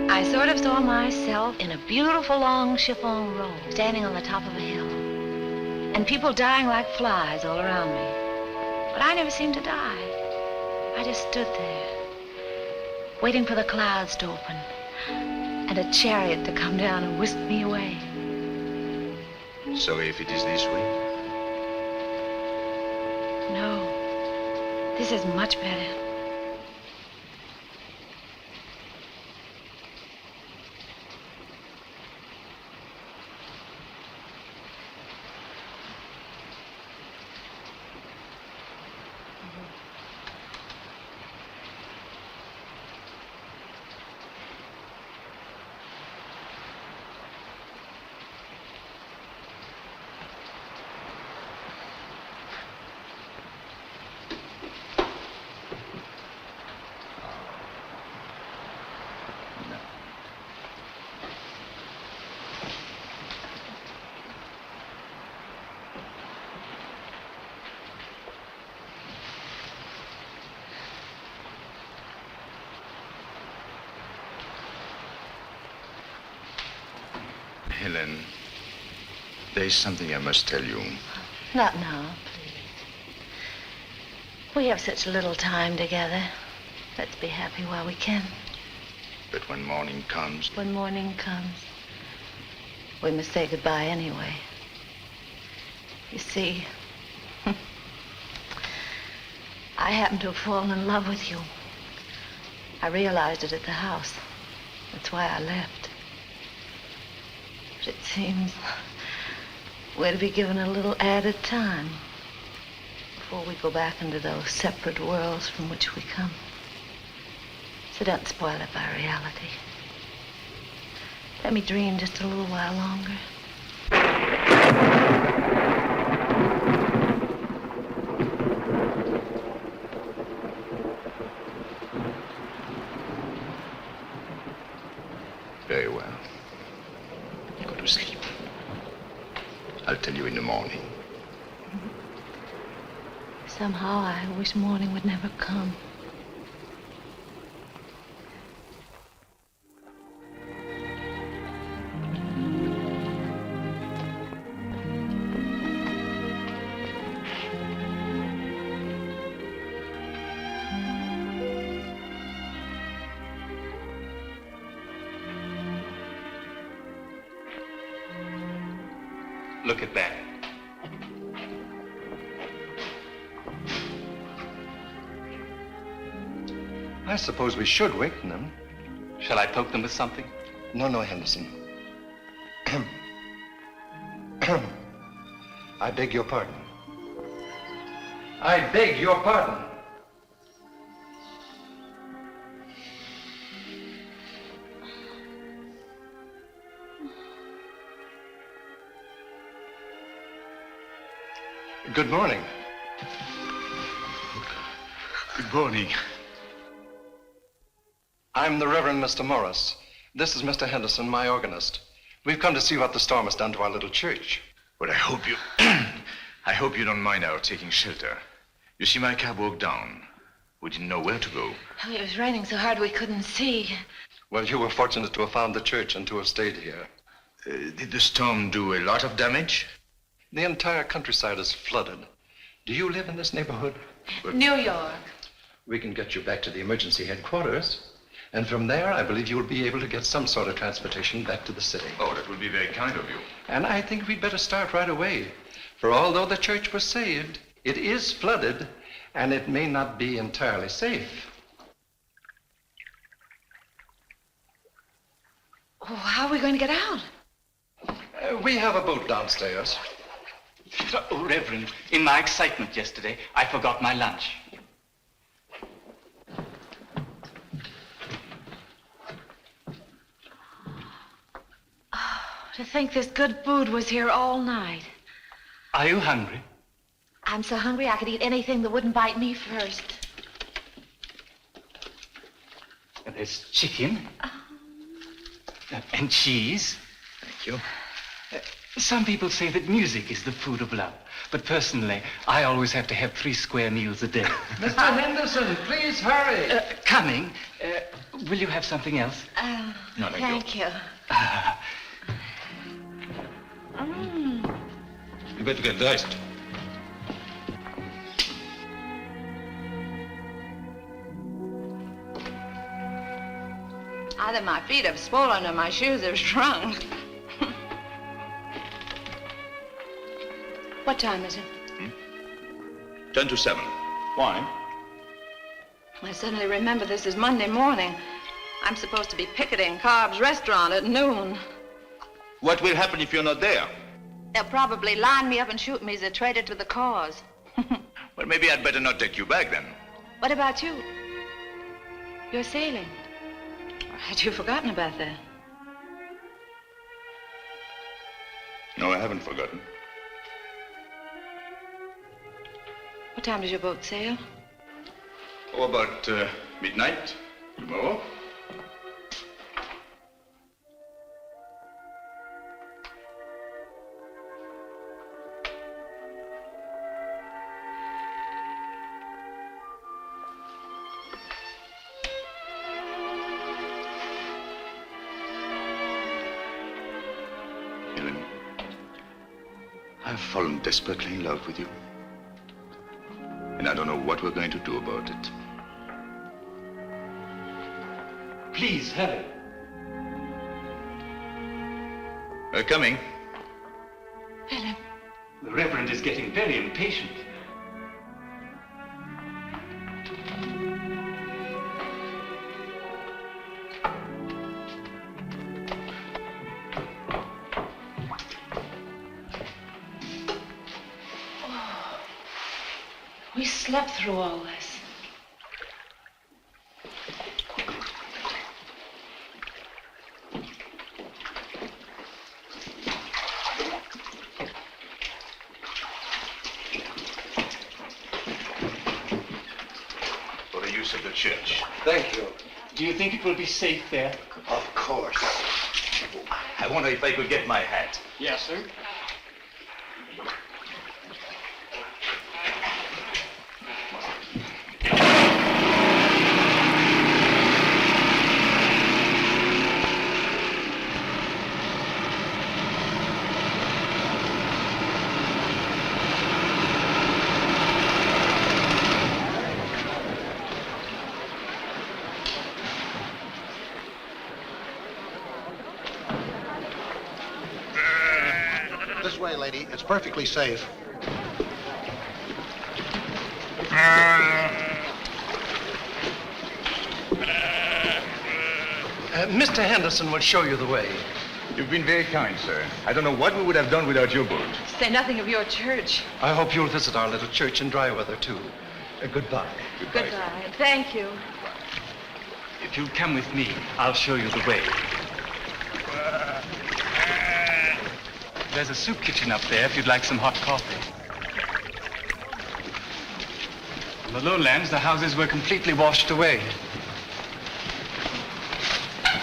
I sort of saw myself in a beautiful long chiffon robe, standing on the top of a hill. and people dying like flies all around me. But I never seemed to die. I just stood there, waiting for the clouds to open and a chariot to come down and whisk me away.
So if it is this way?
No, this is much better.
Helen, there is something I must tell you.
Not now, please. We have such little time together. Let's be happy while we can.
But when morning comes...
When morning comes, we must say goodbye anyway. You see, I happen to have fallen in love with you. I realized it at the house. That's why I left. But it seems we're to be given a little added time before we go back into those separate worlds from which we come. So don't spoil it by reality. Let me dream just a little while longer.
Very well. Go to sleep. I'll tell you in the morning.
Somehow I wish morning would never come.
Look at that.
I suppose we should waken them.
Shall I poke them with something?
No, Henderson. I beg your pardon. I beg your pardon. Good morning.
Good morning.
I'm the Reverend Mr. Morris. This is Mr. Henderson, my organist. We've come to see what the storm has done to our little church.
Well, I hope you don't mind our taking shelter. You see, my car broke down. We didn't know where to go.
Oh, it was raining so hard we couldn't see.
Well, you were fortunate to have found the church and to have stayed here.
Did the storm do a lot of damage?
The entire countryside is flooded. Do you live in this neighborhood?
New York.
We can get you back to the emergency headquarters. And from there, I believe you will be able to get some sort of transportation back to the city.
Oh, that would be very kind of you.
And I think we'd better start right away. For although the church was saved, it is flooded, and it may not be entirely safe.
Oh, how are we going to get out?
We have a boat downstairs.
Oh, Reverend, in my excitement yesterday, I forgot my lunch.
To think this good food was here all night.
Are you hungry?
I'm so hungry I could eat anything that wouldn't bite me first.
There's chicken. And cheese.
Thank you.
Some people say that music is the food of love. But personally, I always have to have 3 square meals a day.
Mr. Henderson, please hurry.
Coming. Will you have something else?
No,
thank you.
better get dressed.
Either my feet have swollen or my shoes have shrunk. What time is it?
10 to 7. Why?
I suddenly remember this is Monday morning. I'm supposed to be picketing Carb's restaurant at noon.
What will happen if you're not there?
They'll probably line me up and shoot me as a traitor to the cause.
Well, maybe I'd better not take you back then.
What about you? You're sailing. Had you forgotten about that?
No, I haven't forgotten.
What time does your boat sail?
Oh, about midnight tomorrow. Helen, I've fallen desperately in love with you. And I don't know what we're going to do about it.
Please, Helen.
We're coming.
Philip.
The Reverend is getting very impatient.
We slept through all this.
For the use of the church.
Thank you. Do you think it will be safe there?
Of course. I wonder if I could get my hat.
Yes, sir.
This way, lady. It's perfectly safe.
Mr. Henderson will show you the way.
You've been very kind, sir. I don't know what we would have done without your boat.
Say nothing of your church.
I hope you'll visit our little church in dry weather, too. Goodbye.
Goodbye. Thank you.
If you'll come with me, I'll show you the way. There's a soup kitchen up there if you'd like some hot coffee. On the lowlands, the houses were completely washed away.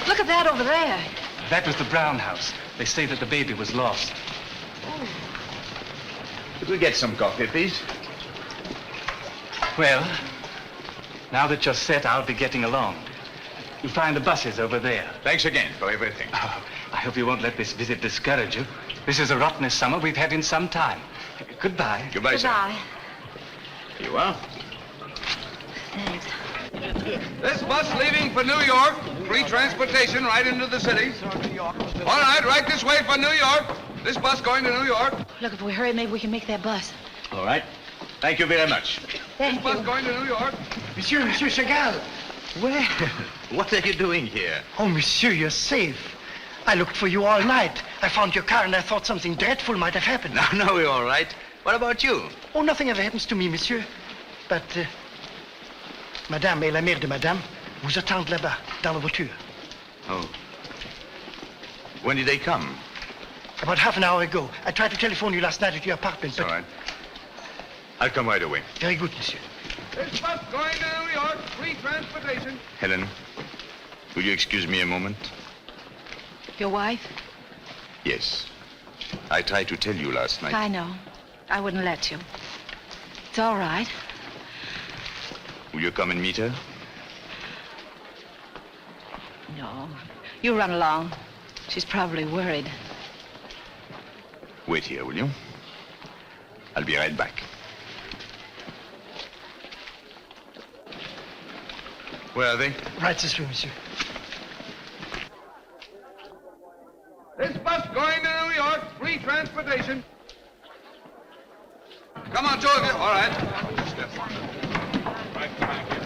Look at that over there.
That was the Brown house. They say that the baby was lost.
Could we get some coffee, please?
Well, now that you're set, I'll be getting along. You'll find the buses over there.
Thanks again for everything.
Oh, I hope you won't let this visit discourage you. This is the rottenest summer we've had in some time. Goodbye.
Goodbye, sir.
Goodbye.
Here you are.
Thanks.
This bus leaving for New York, free transportation right into the city. All right, right this way for New York. This bus going to New York.
Look, if we hurry, maybe we can make that bus.
All right. Thank you very much.
Thank
This bus going to New York.
Monsieur Chagall.
Well, what are you doing here?
Oh, monsieur, you're safe. I looked for you all night. I found your car and I thought something dreadful might have happened.
No, we're all right. What about you?
Oh, nothing ever happens to me, monsieur. But, Madame et la mère de Madame vous attendent là-bas, dans la voiture.
Oh. When did they come?
About half an hour ago. I tried to telephone you last night at your apartment, but...
All right. I'll come right away.
Very good, monsieur.
This bus going to New York, free transportation.
Helen, will you excuse me a moment?
Your wife?
Yes. I tried to tell you last night.
I know. I wouldn't let you. It's all right.
Will you come and meet her?
No. You run along. She's probably worried.
Wait here, will you? I'll be right back. Where are they?
Right this way, monsieur.
This bus going to New York, free transportation. Come on, two of you. All right. Right back here.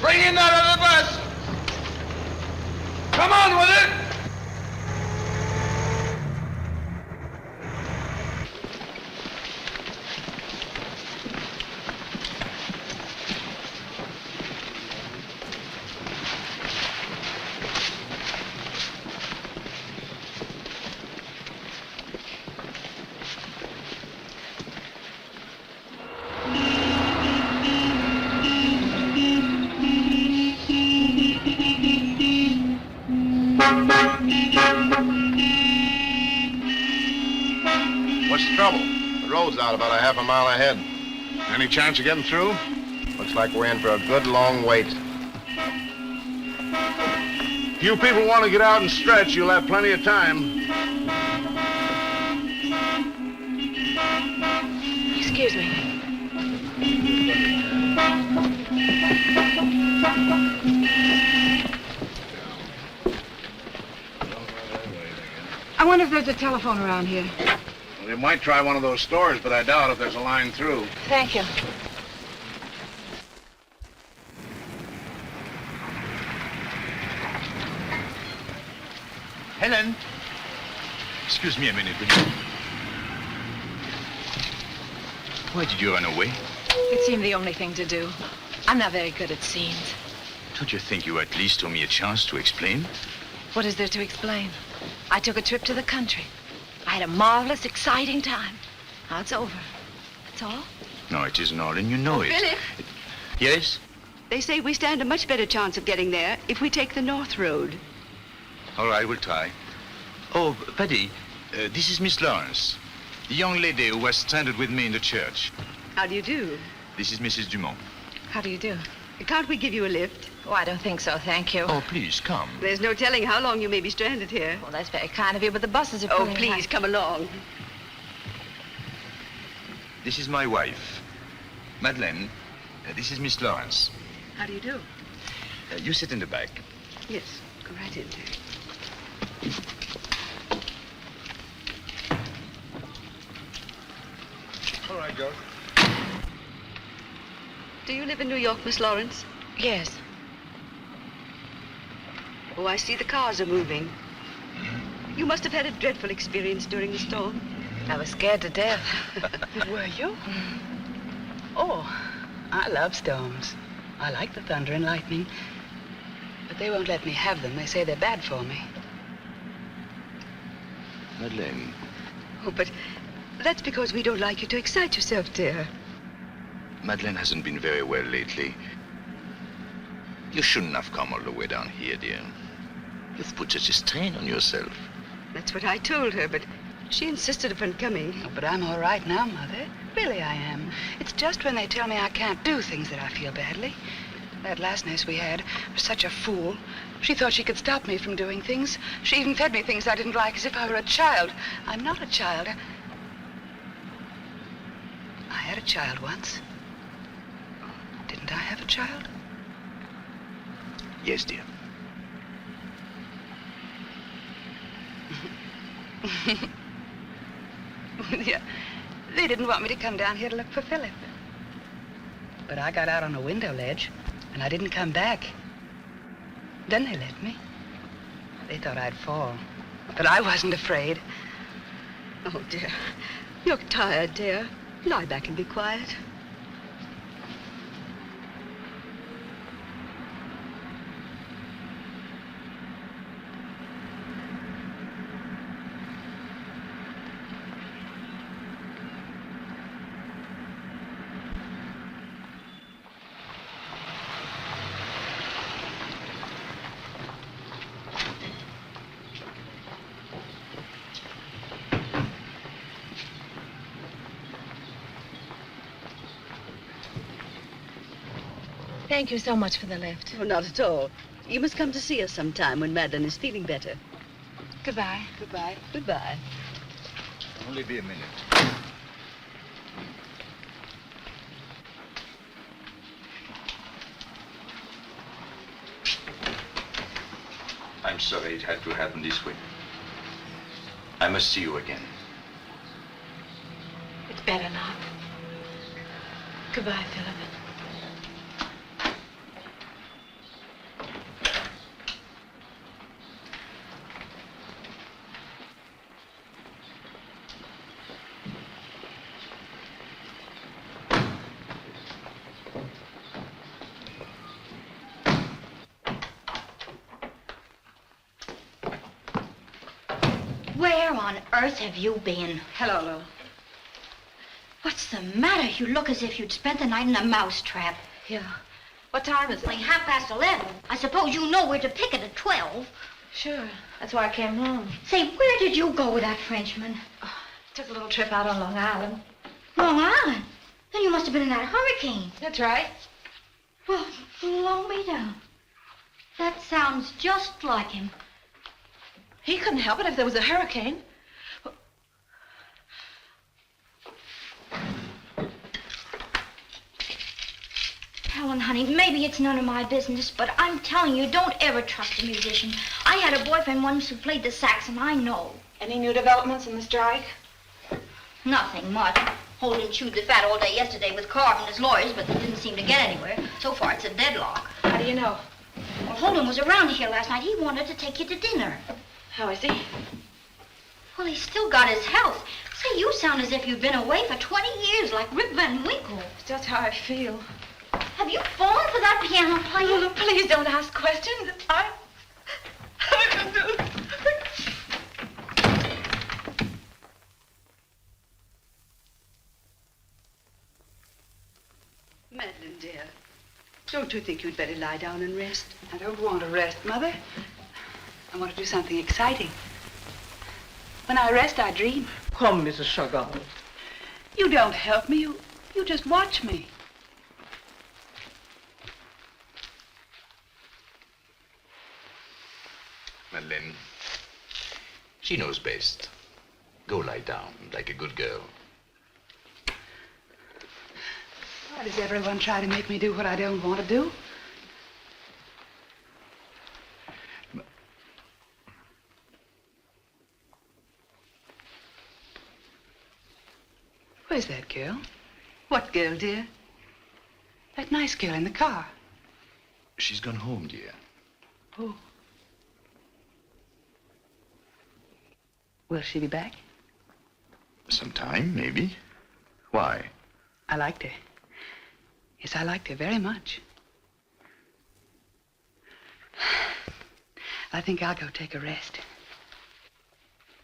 Bring in that other bus. Come on with it.
What's the trouble? The road's out about a half a mile ahead. Any chance of getting through? Looks like we're in for a good long wait. If you people want to get out and stretch, you'll have plenty of time.
Excuse me. I wonder if there's a telephone around here.
Well, you might try one of those stores, but I doubt if there's a line through.
Thank you.
Helen. Excuse me a minute, will you? Why did you run away?
It seemed the only thing to do. I'm not very good at scenes.
Don't you think you at least owe me a chance to explain?
What is there to explain? I took a trip to the country. I had a marvelous, exciting time. Now it's over. That's all.
No, it isn't all, and you know it.
Philip,
Yes?
they say we stand a much better chance of getting there if we take the North Road.
All right, we'll try. Oh, Paddy, this is Miss Lawrence, the young lady who was stranded with me in the church.
How do you do?
This is Mrs. Dumont.
How do you do?
Can't we give you a lift?
Oh, I don't think so, thank you.
Oh, please, come.
There's no telling how long you may be stranded here.
Well, that's very kind of you, but the buses are
Oh,
pulling
please, come along.
This is my wife, Madeleine. This is Miss Lawrence.
How do you do?
You sit in the back.
Yes, go right in.
All right, go.
Do you live in New York, Miss Lawrence?
Yes.
Oh, I see the cars are moving. You must have had a dreadful experience during the storm.
I was scared to death.
Were you? Oh, I love storms. I like the thunder and lightning. But they won't let me have them. They say they're bad for me.
Madeleine.
Oh, but that's because we don't like you to excite yourself, dear.
Madeleine hasn't been very well lately. You shouldn't have come all the way down here, dear. You've put such a strain on yourself.
That's what I told her, but she insisted upon coming.
Oh, but I'm all right now, Mother. Really, I am. It's just when they tell me I can't do things that I feel badly. That last nurse we had was such a fool. She thought she could stop me from doing things. She even fed me things I didn't like as if I were a child. I'm not a child. I had a child once. Didn't I have a child?
Yes, dear.
Yeah. They didn't want me to come down here to look for Philip. But I got out on a window ledge, and I didn't come back. Then they let me. They thought I'd fall. But I wasn't afraid.
Oh, dear. You're tired, dear. Lie back and be quiet.
Thank you so much for the lift.
Oh, not at all. You must come to see us sometime when Madeline is feeling better.
Goodbye.
Goodbye. Goodbye.
Only be a minute. I'm sorry it had to happen this way. I must see you again.
It's better not. Goodbye, Philip.
Where on earth have you been?
Hello, Lou.
What's the matter? You look as if you'd spent the night in a mousetrap.
Yeah. What time is
It's
it?
like 11:30. I suppose you know where to pick it at 12.
Sure. That's why I came home.
Say, where did you go with that Frenchman?
Took a little trip out on Long Island.
Long Island? Then you must have been in that hurricane.
That's right.
Well, blow me down. That sounds just like him.
He couldn't help it if there was a hurricane.
Helen, honey, maybe it's none of my business, but I'm telling you, don't ever trust a musician. I had a boyfriend once who played the sax, and I know.
Any new developments in the strike?
Nothing much. Holden chewed the fat all day yesterday with Carb and his lawyers, but they didn't seem to get anywhere. So far, it's a deadlock.
How do you know?
Well, Holden was around here last night. He wanted to take you to dinner.
How is he?
Well, he's still got his health. Say, you sound as if you've been away for 20 years, like Rip Van Winkle.
It's just how I feel.
Have you fallen for that piano player?
Oh, please don't ask questions. I can do it.
Madeline, dear, don't you think you'd better lie down and rest?
I don't want to rest, Mother. I want to do something exciting. When I rest, I dream.
Come, Mrs. Chagall.
You don't help me. You just watch me.
Madeleine, she knows best. Go lie down like a good girl.
Why does everyone try to make me do what I don't want to do? Where's that girl? What girl, dear? That nice girl in the car.
She's gone home, dear.
Oh. Will she be back?
Sometime, maybe. Why?
I liked her. Yes, I liked her very much. I think I'll go take a rest.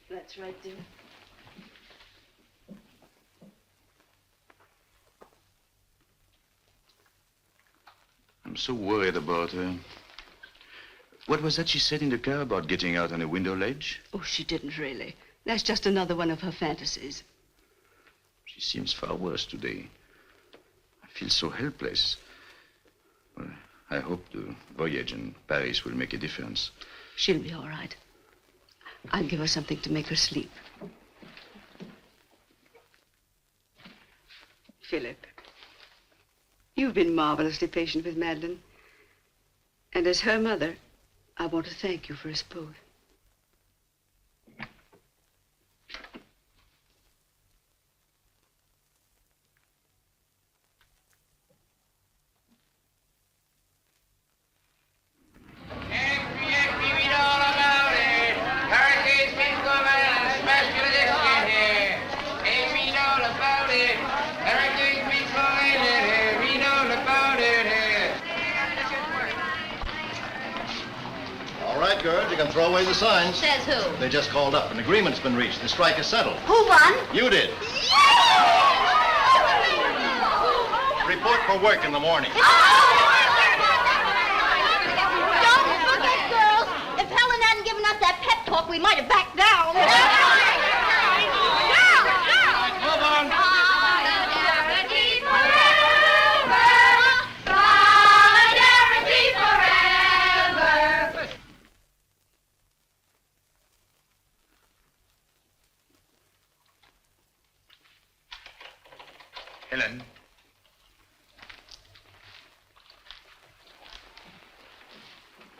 That's right, dear.
I'm so worried about her. What was that she said in the car about getting out on a window ledge?
Oh, she didn't really. That's just another one of her fantasies.
She seems far worse today. I feel so helpless. Well, I hope the voyage in Paris will make a difference.
She'll be all right. I'll give her something to make her sleep. Philip, you've been marvelously patient with Madeline. And as her mother, I want to thank you for us both.
All right, girls, you can throw away the signs.
Says who?
They just called up. An agreement's been reached. The strike is settled.
Who won?
You did. Report for work in the morning.
Don't forget, girls. If Helen hadn't given us that pep talk, we might have backed down.
Move on.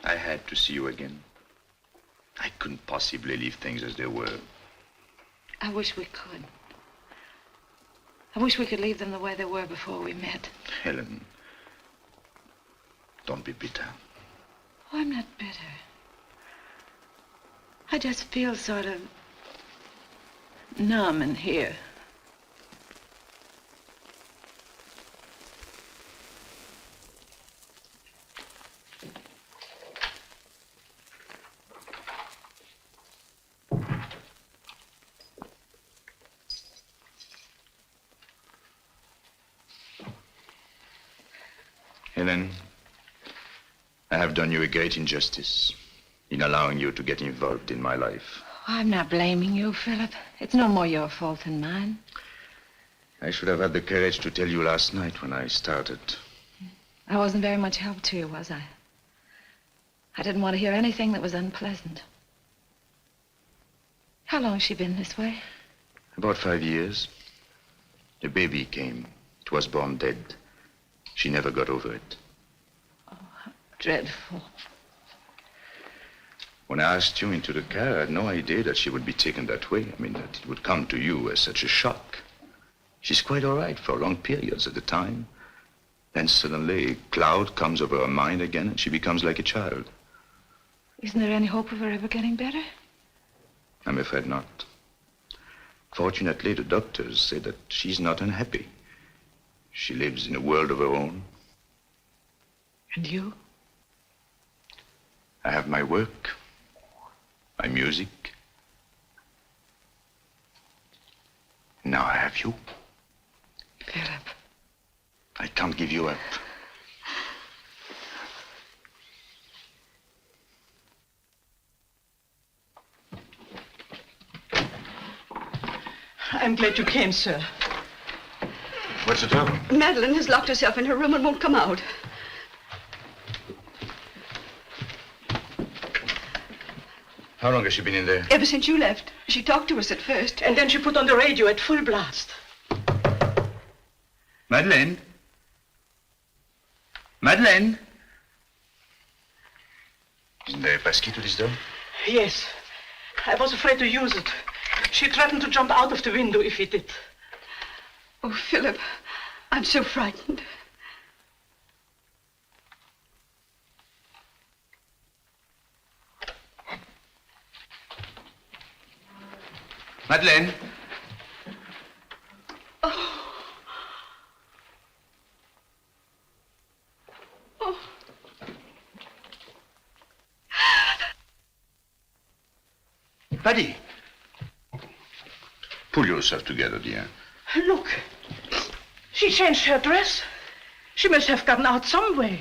I had to see you again. I couldn't possibly leave things as they were.
I wish we could. I wish we could leave them the way they were before we met.
Helen, don't be bitter.
Oh, I'm not bitter. I just feel sort of numb in here.
Helen, I have done you a great injustice in allowing you to get involved in my life.
I'm not blaming you, Philip. It's no more your fault than mine.
I should have had the courage to tell you last night when I started.
I wasn't very much help to you, was I? I didn't want to hear anything that was unpleasant. How long has she been this way?
About 5 years. The baby came. It was born dead. She never got over it.
Oh, how dreadful.
When I asked you into the car, I had no idea that she would be taken that way. I mean, that it would come to you as such a shock. She's quite all right for long periods at a time. Then suddenly a cloud comes over her mind again and she becomes like a child.
Isn't there any hope of her ever getting better?
I'm afraid not. Fortunately, the doctors say that she's not unhappy. She lives in a world of her own.
And you?
I have my work, my music. Now I have you.
Philip.
I can't give you up.
I'm glad you came, sir.
What's the trouble?
Madeline has locked herself in her room and won't come out.
How long has she been in there?
Ever since you left. She talked to us at first.
And then she put on the radio at full blast.
Madeleine? Madeleine? Isn't there a passkey to this door?
Yes. I was afraid to use it. She threatened to jump out of the window if he did.
Oh, Philip, I'm so frightened.
Madeleine?
Oh. Oh.
Paddy. Pull yourself together, dear.
Look. She changed her dress. She must have gotten out some way.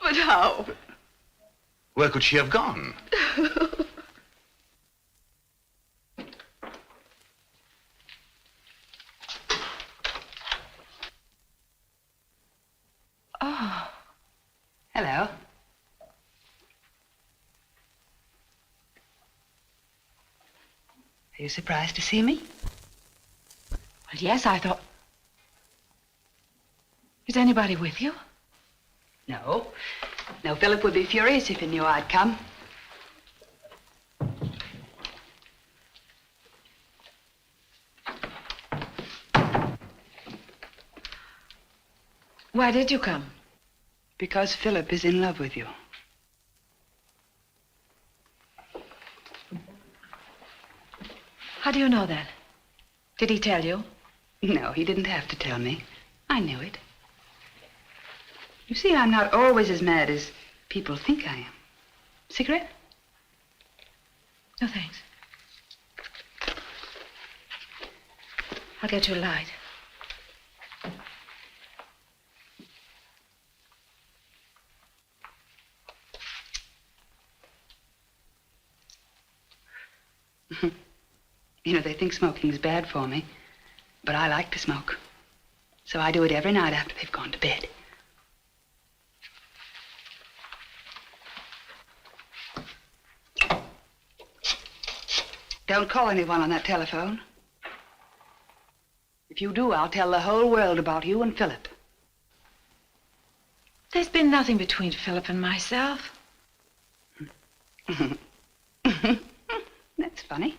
But how?
Where could she have gone?
Oh. Hello. Are you surprised to see me?
Well, yes, I thought... Is anybody with you?
No. No, Philip would be furious if he knew I'd come.
Why did you come?
Because Philip is in love with you.
How do you know that? Did he tell you?
No, he didn't have to tell me. I knew it. You see, I'm not always as mad as people think I am. Cigarette?
No, thanks. I'll get you a light.
You know, they think smoking's bad for me, but I like to smoke. So I do it every night after they've gone to bed. Don't call anyone on that telephone. If you do, I'll tell the whole world about you and Philip.
There's been nothing between Philip and myself.
That's funny.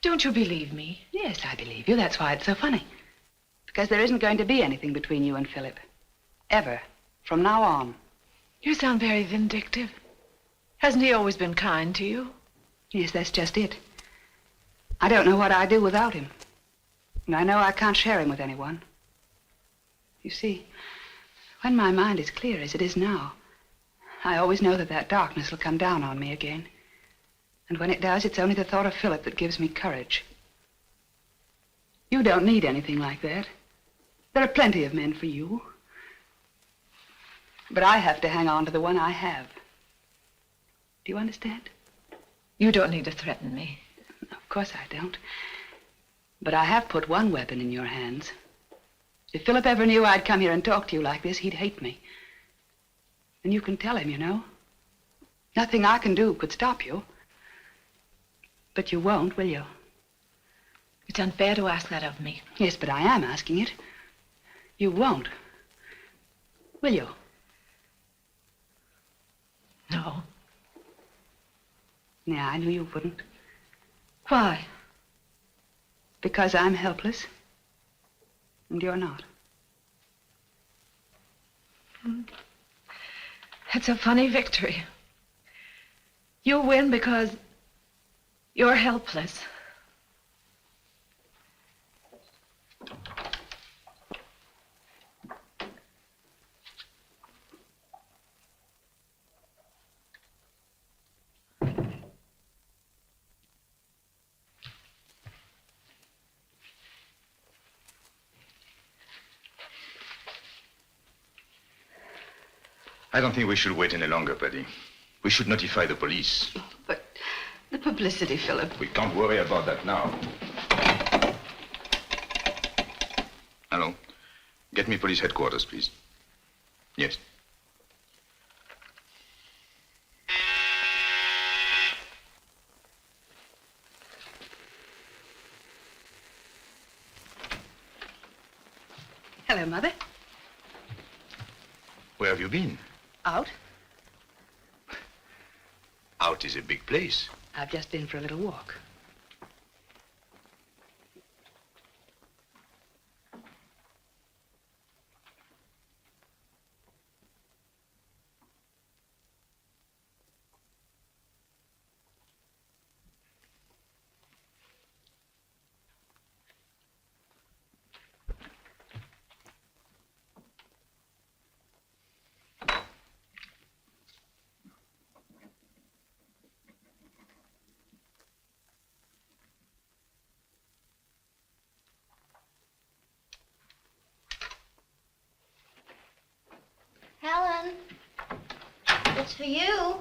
Don't you believe me?
Yes, I believe you. That's why it's so funny. Because there isn't going to be anything between you and Philip. Ever. From now on.
You sound very vindictive. Hasn't he always been kind to you?
Yes, that's just it. I don't know what I'd do without him. And I know I can't share him with anyone. You see, when my mind is clear as it is now, I always know that that darkness will come down on me again. And when it does, it's only the thought of Philip that gives me courage. You don't need anything like that. There are plenty of men for you. But I have to hang on to the one I have. Do you understand?
You don't need to threaten me.
Of course I don't. But I have put one weapon in your hands. If Philip ever knew I'd come here and talk to you like this, he'd hate me. And you can tell him, you know. Nothing I can do could stop you. But you won't, will you?
It's unfair to ask that of me.
Yes, but I am asking it. You won't. Will you?
No.
Yeah, I knew you wouldn't.
Why?
Because I'm helpless. And you're not.
It's a funny victory. You win because you're helpless.
I don't think we should wait any longer, Paddy. We should notify the police.
But the publicity, Philip.
We can't worry about that now. Hello. Get me police headquarters, please. Yes.
Hello, Mother.
Where have you been?
Out?
Out is a big place.
I've just been for a little walk.
Helen, it's for you.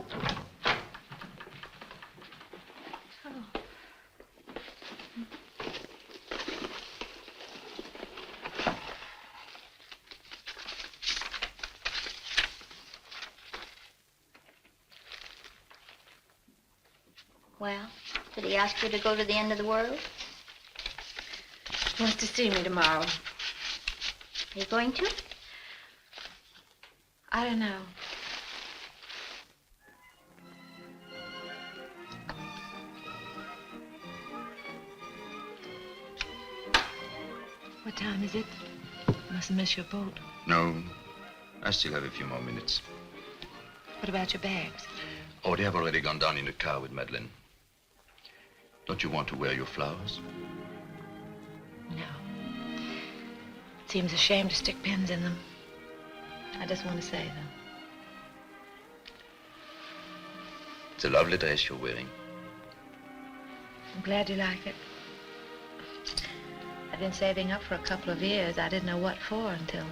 Well, did he ask you to go to the end of the world?
He wants to see me tomorrow.
Are you going to?
I don't know. What time is it? Mustn't miss your boat.
No. I still have a few more minutes.
What about your bags?
Oh, they have already gone down in the car with Madeleine. Don't you want to wear your flowers?
No. It seems a shame to stick pins in them. I just want to say them.
It's a lovely dress you're wearing.
I'm glad you like it. I've been saving up for a couple of years. I didn't know what for until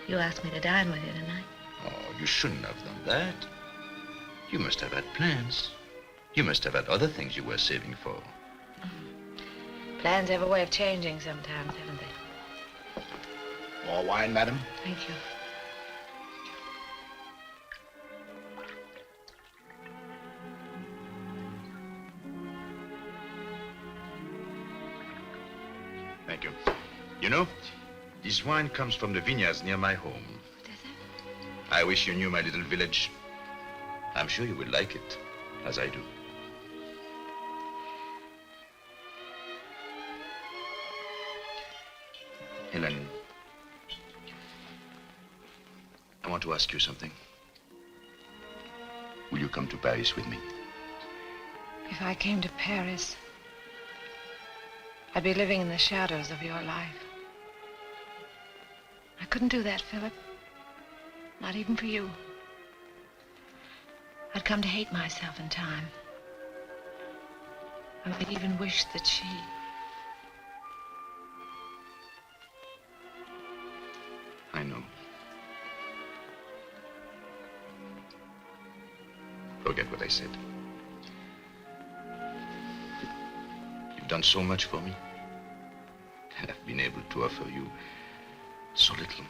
you asked me to dine with you tonight.
Oh, you shouldn't have done that. You must have had plans. You must have had other things you were saving for.
Plans have a way of changing sometimes, haven't they?
More wine, madam?
Thank you.
Thank you. You know, this wine comes from the vineyards near my home.
I wish you knew my little village. I'm sure you will like it, as I do. Helen, I want to ask you something. Will you come to Paris with me?
If I came to Paris, I'd be living in the shadows of your life. I couldn't do that, Philip. Not even for you. I'd come to hate myself in time. I might even wish that she...
I know. Forget what I said. You've done so much for me. And I've been able to offer you so little.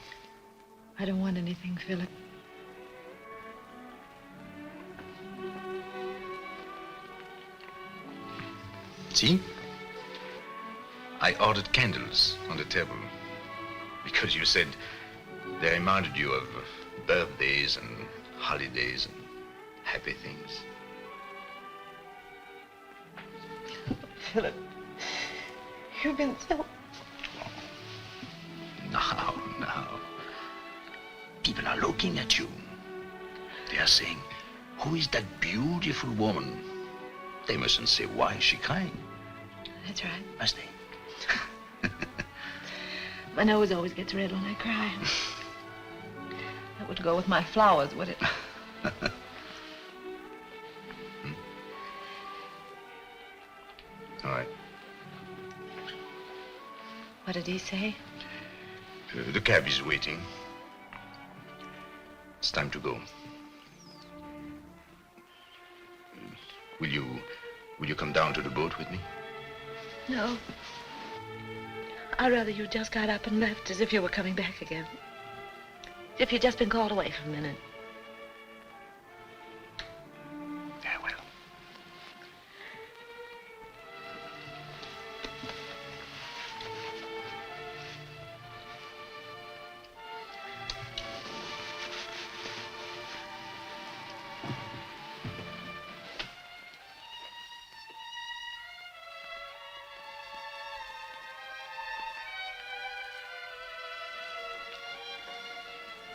I don't want anything, Philip.
See? I ordered candles on the table because you said they reminded you of birthdays and holidays and happy things.
Philip, you've been so...
Now. People are looking at you. They are saying, who is that beautiful woman? They mustn't say, why is she crying?
That's right.
Must they?
My nose always gets red when I cry. That would go with my flowers, would it?
All right.
What did he say?
The cab is waiting. It's time to go. Will you come down to the boat with me?
No. I'd rather you just got up and left as if you were coming back again. As if you'd just been called away for a minute.
Yeah, well.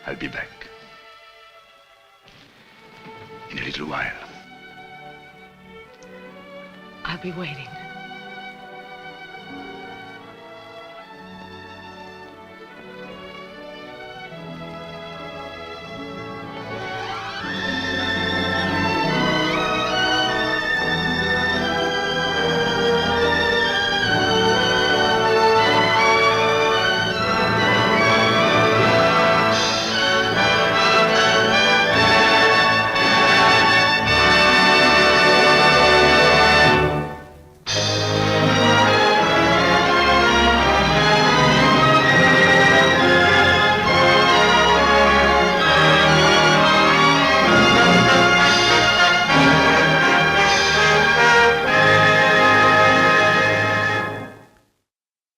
I'll be back. In a little while.
I'll be waiting.